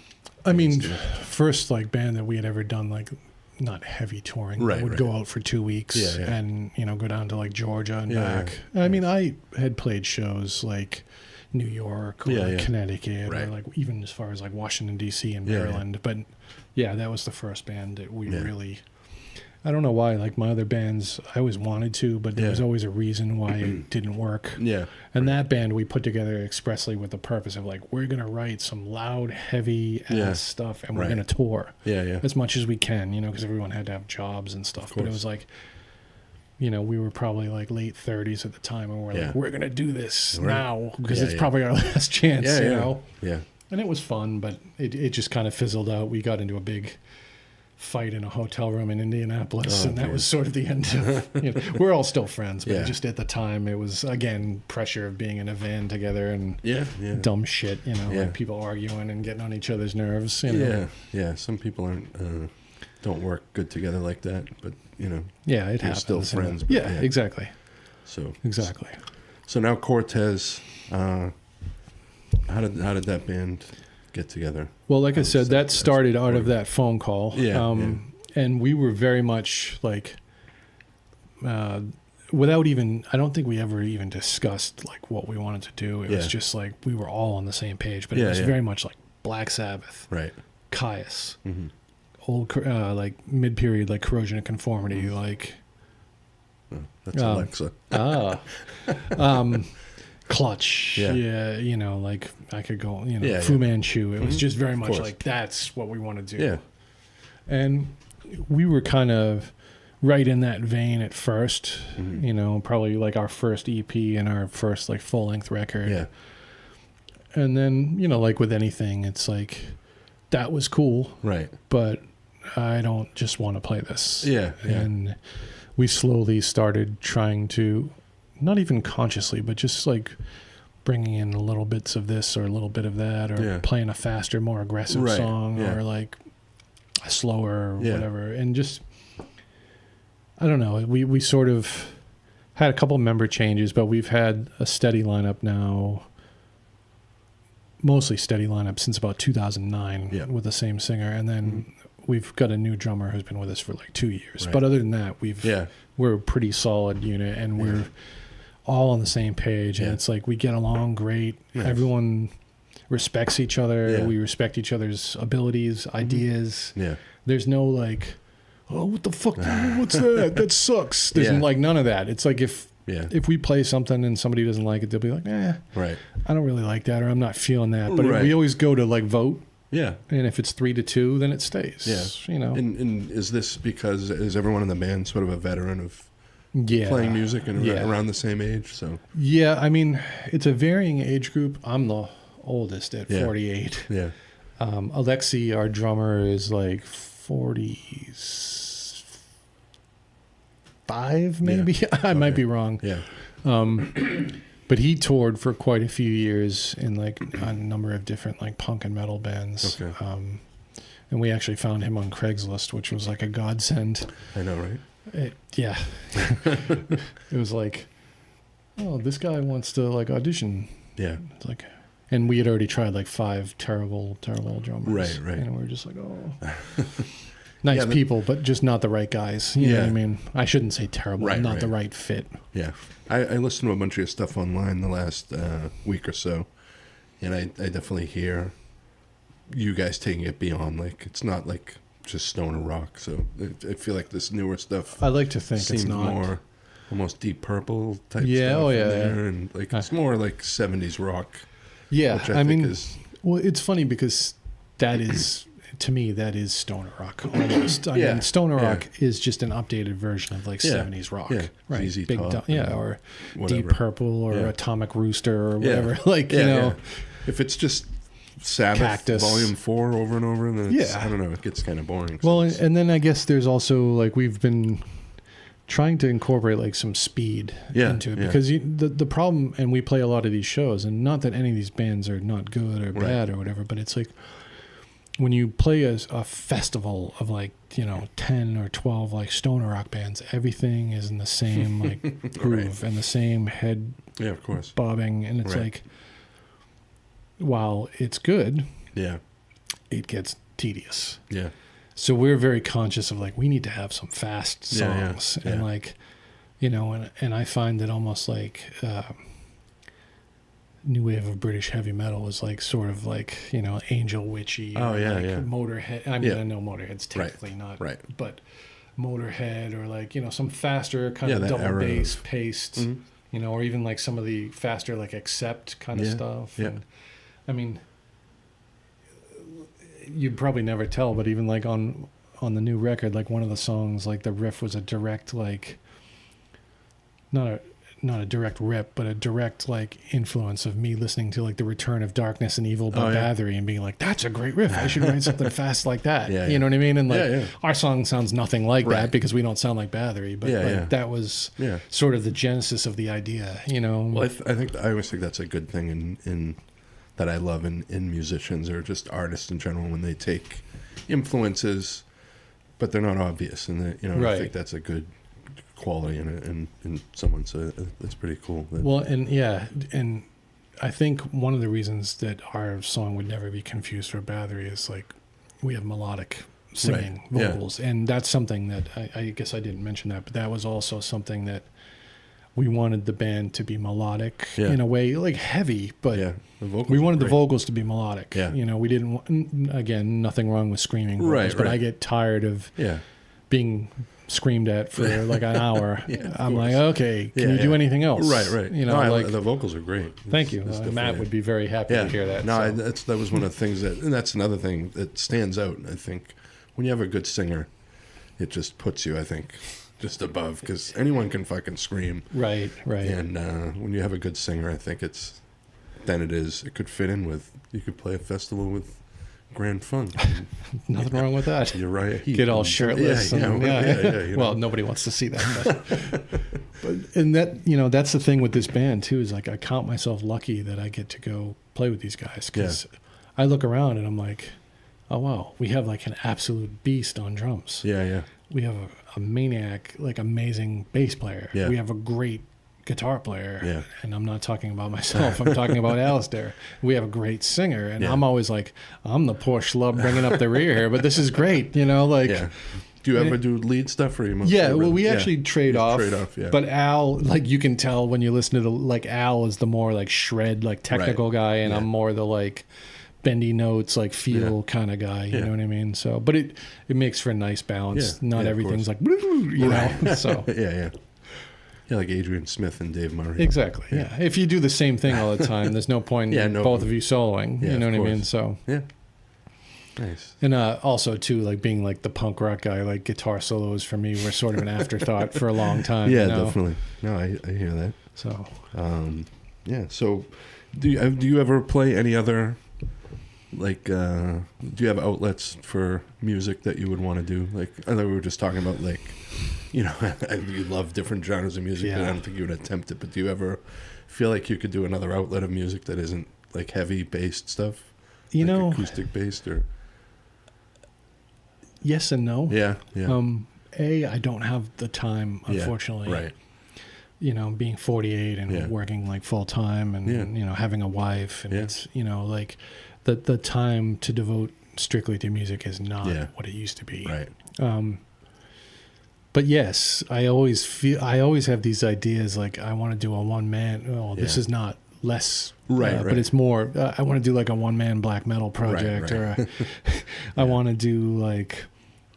I mean, first like band that we had ever done like not heavy touring. Right, would go out for 2 weeks and go down to like Georgia and back. I mean, I had played shows like New York or Connecticut or like even as far as like Washington D.C. and Maryland, but that was the first band that we really. I don't know why. Like my other bands, I always wanted to, but there was always a reason why it didn't work. Yeah. And that band we put together expressly with the purpose of like, we're gonna write some loud, heavy ass stuff, and we're gonna tour. As much as we can, because everyone had to have jobs and stuff. But it was like, we were probably like late 30s at the time, and we're like, we're gonna do this now because it's probably our last chance. You know. Yeah. And it was fun, but it just kind of fizzled out. We got into a big fight in a hotel room in Indianapolis, and that was sort of the end of we're all still friends, but just at the time it was again pressure of being in a van together and dumb shit, like people arguing and getting on each other's nerves. Some people don't work good together like that, but it happens. Still friends. Exactly. So now Cortez, how did that band get together? Well, like I said, that started out of that phone call. And we were very much like, without even, I don't think we ever even discussed like what we wanted to do. It was just like, we were all on the same page, but it was very much like Black Sabbath, Caius, old, like mid-period, like Corrosion of Conformity, like. That's Alexa. Clutch, like I could go, Fu Manchu. It was just very much like that's what we want to do. And we were kind of right in that vein at first, probably like our first EP and our first like full length record. And then, like with anything, it's like that was cool, right? But I don't just want to play this. Yeah. And we slowly started trying to, not even consciously, but just like bringing in little bits of this or a little bit of that, or playing a faster, more aggressive song, or like a slower, whatever. And just, I don't know. We sort of had a couple member changes, but we've had a steady lineup now, mostly steady lineup since about 2009 with the same singer. And then we've got a new drummer who's been with us for like 2 years. But other than that, we're a pretty solid unit, and we're all on the same page. And it's like we get along great. Everyone respects each other. We respect each other's abilities, ideas. There's no like, oh, what the fuck? What's that? That sucks. There's like none of that. It's like if we play something and somebody doesn't like it, they'll be like, I don't really like that, or I'm not feeling that. But we always go to like vote. Yeah. And if it's 3-2, then it stays. Yeah. You know. And is this because is everyone in the band sort of a veteran of playing music and around the same age? So yeah, I mean, it's a varying age group. I'm the oldest at 48. Yeah. Alexi, our drummer, is like 45, maybe. I might be wrong. Yeah. But he toured for quite a few years in like a number of different like punk and metal bands. Okay. And we actually found him on Craigslist, which was like a godsend. I know, right? It was like, oh, this guy wants to like audition. Yeah. It's like, and we had already tried like 5 terrible drummers. Right. And we were just like, oh, nice people, but just not the right guys. You know what I mean? I shouldn't say terrible, not the right fit. Yeah. I listened to a bunch of your stuff online the last week or so, and I definitely hear you guys taking it beyond, like, it's not like just stoner rock. So I feel like this newer stuff, I like to think seems it's not more almost Deep Purple type stuff. And like it's more like 70s rock. Yeah, which I mean, well, it's funny because that is, to me, that is stoner rock almost. I mean, stoner rock is just an updated version of like 70s rock, right? Easy Big Top, or whatever. Deep Purple or Atomic Rooster or whatever. Like you know, if it's just Sabbath Cactus. Volume 4 over and over, then it's, I don't know, it gets kind of boring. Well, and then I guess there's also like we've been trying to incorporate like some speed into it because the problem, and we play a lot of these shows, and not that any of these bands are not good or bad or whatever, but it's like when you play a festival of like, you know, 10 or 12 like stoner rock bands, everything is in the same like groove and the same head of course bobbing, and it's like, while it's good, it gets tedious. Yeah. So we're very conscious of like, we need to have some fast songs and like, you know, and I find that almost like new wave of British heavy metal is like sort of like, you know, Angel Witchy. Motorhead. I mean, I know Motorhead's technically not, but Motorhead, or like, you know, some faster kind of double bass paced, you know, or even like some of the faster like Accept kind of stuff. Yeah. And, I mean, you'd probably never tell, but even like on the new record, like one of the songs, like the riff was a direct like, not a direct rip, but a direct like influence of me listening to like The Return of Darkness and Evil by Bathory and being like, that's a great riff. I should write something fast like that. You know what I mean? And like our song sounds nothing like that because we don't sound like Bathory, but like that was sort of the genesis of the idea, you know? Well, I always think that's a good thing in that I love in musicians or just artists in general, when they take influences, but they're not obvious, and they, you know, I think that's a good quality in someone. So that's pretty cool. Well, and I think one of the reasons that our song would never be confused for Bathory is like we have melodic singing vocals, and that's something that I guess I didn't mention that, but that was also something that we wanted the band to be melodic in a way, like heavy, but we wanted the vocals to be melodic. You know, we didn't want, again, nothing wrong with screaming vocals, but I get tired of being screamed at for like an hour. I'm like, okay, can you do anything else? Right. You know, like the vocals are great. Thank you. Matt would be very happy to hear that. No, that was one of the things and that's another thing that stands out. I think when you have a good singer, it just puts you, I think, just above, because anyone can fucking scream. Right. And when you have a good singer, I think it could fit in with, you could play a festival with Grand Funk. Nothing wrong with that. You're right. Get all shirtless. Yeah. Well, nobody wants to see that. And that, that's the thing with this band too, is like I count myself lucky that I get to go play with these guys, because I look around and I'm like, oh wow, we have like an absolute beast on drums. Yeah. We have a maniac, like amazing bass player. Yeah. We have a great guitar player. Yeah. And I'm not talking about myself. I'm talking about Alistair. We have a great singer. And I'm always like, I'm the poor schlub bringing up the rear here, but this is great. Yeah. Do you ever do lead stuff or you mostly? Yeah, well, we actually trade off. Yeah. But Al, like you can tell when you listen to like Al is the more like shred, like technical guy, and I'm more the like bendy notes, like feel kind of guy. You know what I mean? So, but it makes for a nice balance. Not everything's like, you know. So yeah, like Adrian Smith and Dave Murray. Exactly. Yeah. If you do the same thing all the time, there's no point in both of you soloing. You know what I mean? So yeah. Nice. And also too, like being like the punk rock guy, like guitar solos for me were sort of an afterthought for a long time. Yeah, definitely. No, I hear that. So yeah. So do you ever play any other, like do you have outlets for music that you would want to do? Like I know we were just talking about, like, you love different genres of music, and I don't think you would attempt it, but do you ever feel like you could do another outlet of music that isn't like heavy based stuff? Acoustic based or? Yes and no. Yeah. I don't have the time, unfortunately. Right. Being 48 and working like full time and having a wife, and it's like the time to devote strictly to music is not what it used to be. Right. But yes, I always have these ideas, like I want to do a one man. Oh, this is not less, right. But it's more. I want to do like a one man black metal project, or I want to do like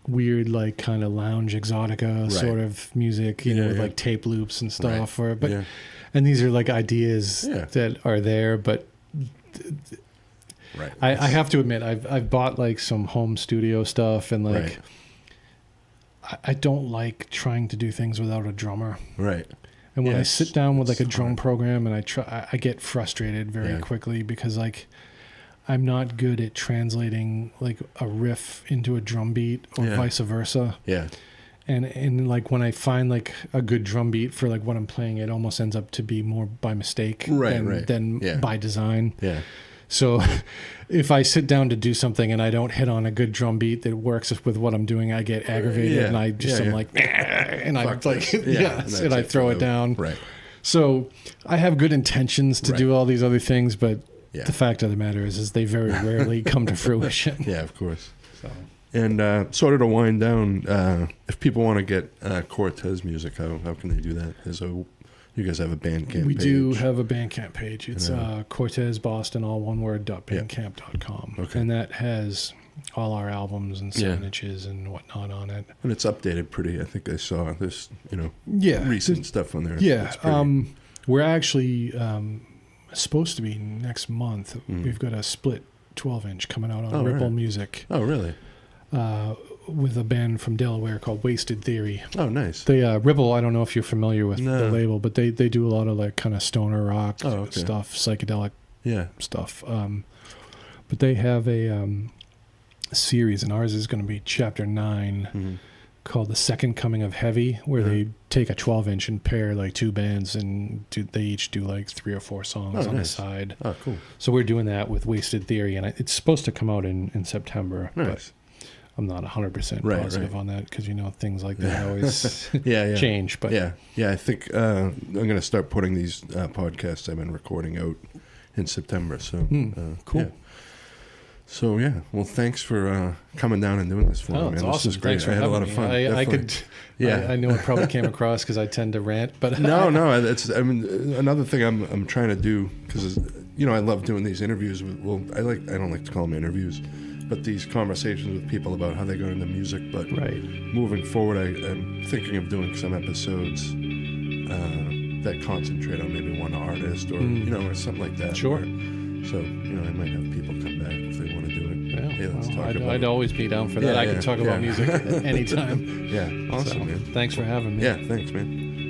weird, like kind of lounge exotica sort of music, with like tape loops and stuff. And these are like ideas that are there, but I have to admit, I've bought like some home studio stuff, and like I don't like trying to do things without a drummer. Right. And when I sit down with like a drum program and I get frustrated very quickly, because like I'm not good at translating like a riff into a drum beat or vice versa. Yeah. And like when I find like a good drum beat for like what I'm playing, it almost ends up to be more by mistake than by design. Yeah. So if I sit down to do something and I don't hit on a good drum beat that works with what I'm doing, I get aggravated and I just am like, and I like, and I throw it down. Right. So I have good intentions to do all these other things, but the fact of the matter is they very rarely come to fruition. Yeah, of course. So. And sort of to wind down, if people want to get Cortez music, how can they do that? You guys have a Bandcamp page. We do have a Bandcamp page. It's Cortez Boston, all one word, .bandcamp.com. Okay. And that has all our albums and 7 inches and whatnot on it. And it's updated pretty. I think I saw this, recent stuff on there. Yeah. We're actually supposed to be next month. We've got a split 12-inch coming out on Ripple Music. Oh, really? With a band from Delaware called Wasted Theory. Oh, nice. They Ripple, I don't know if you're familiar with the label, but they do a lot of like kind of stoner rock stuff, psychedelic stuff. But they have a series, and ours is going to be chapter 9, called The Second Coming of Heavy, where they take a 12-inch and pair like 2 bands, and they each do like 3 or 4 songs on the side. Oh, cool. So we're doing that with Wasted Theory, and it's supposed to come out in September. Nice. But I'm not 100% positive on that, because things like that always change. But I think I'm going to start putting these podcasts I've been recording out in September. So cool. Yeah. So well, thanks for coming down and doing this for me, man. It's awesome. This is great. Thanks for I had a having lot of fun. I know it probably came across because I tend to rant, but no. Another thing I'm trying to do, because I love doing these interviews. I don't like to call them interviews, but these conversations with people about how they got into music. But moving forward, I'm thinking of doing some episodes that concentrate on maybe one artist or or something like that. Sure. So I might have people come back if they want to do it. Let's talk about I'd always be down for that. I can talk about music anytime. Yeah, awesome, man. Thanks for having me. Yeah, thanks, man.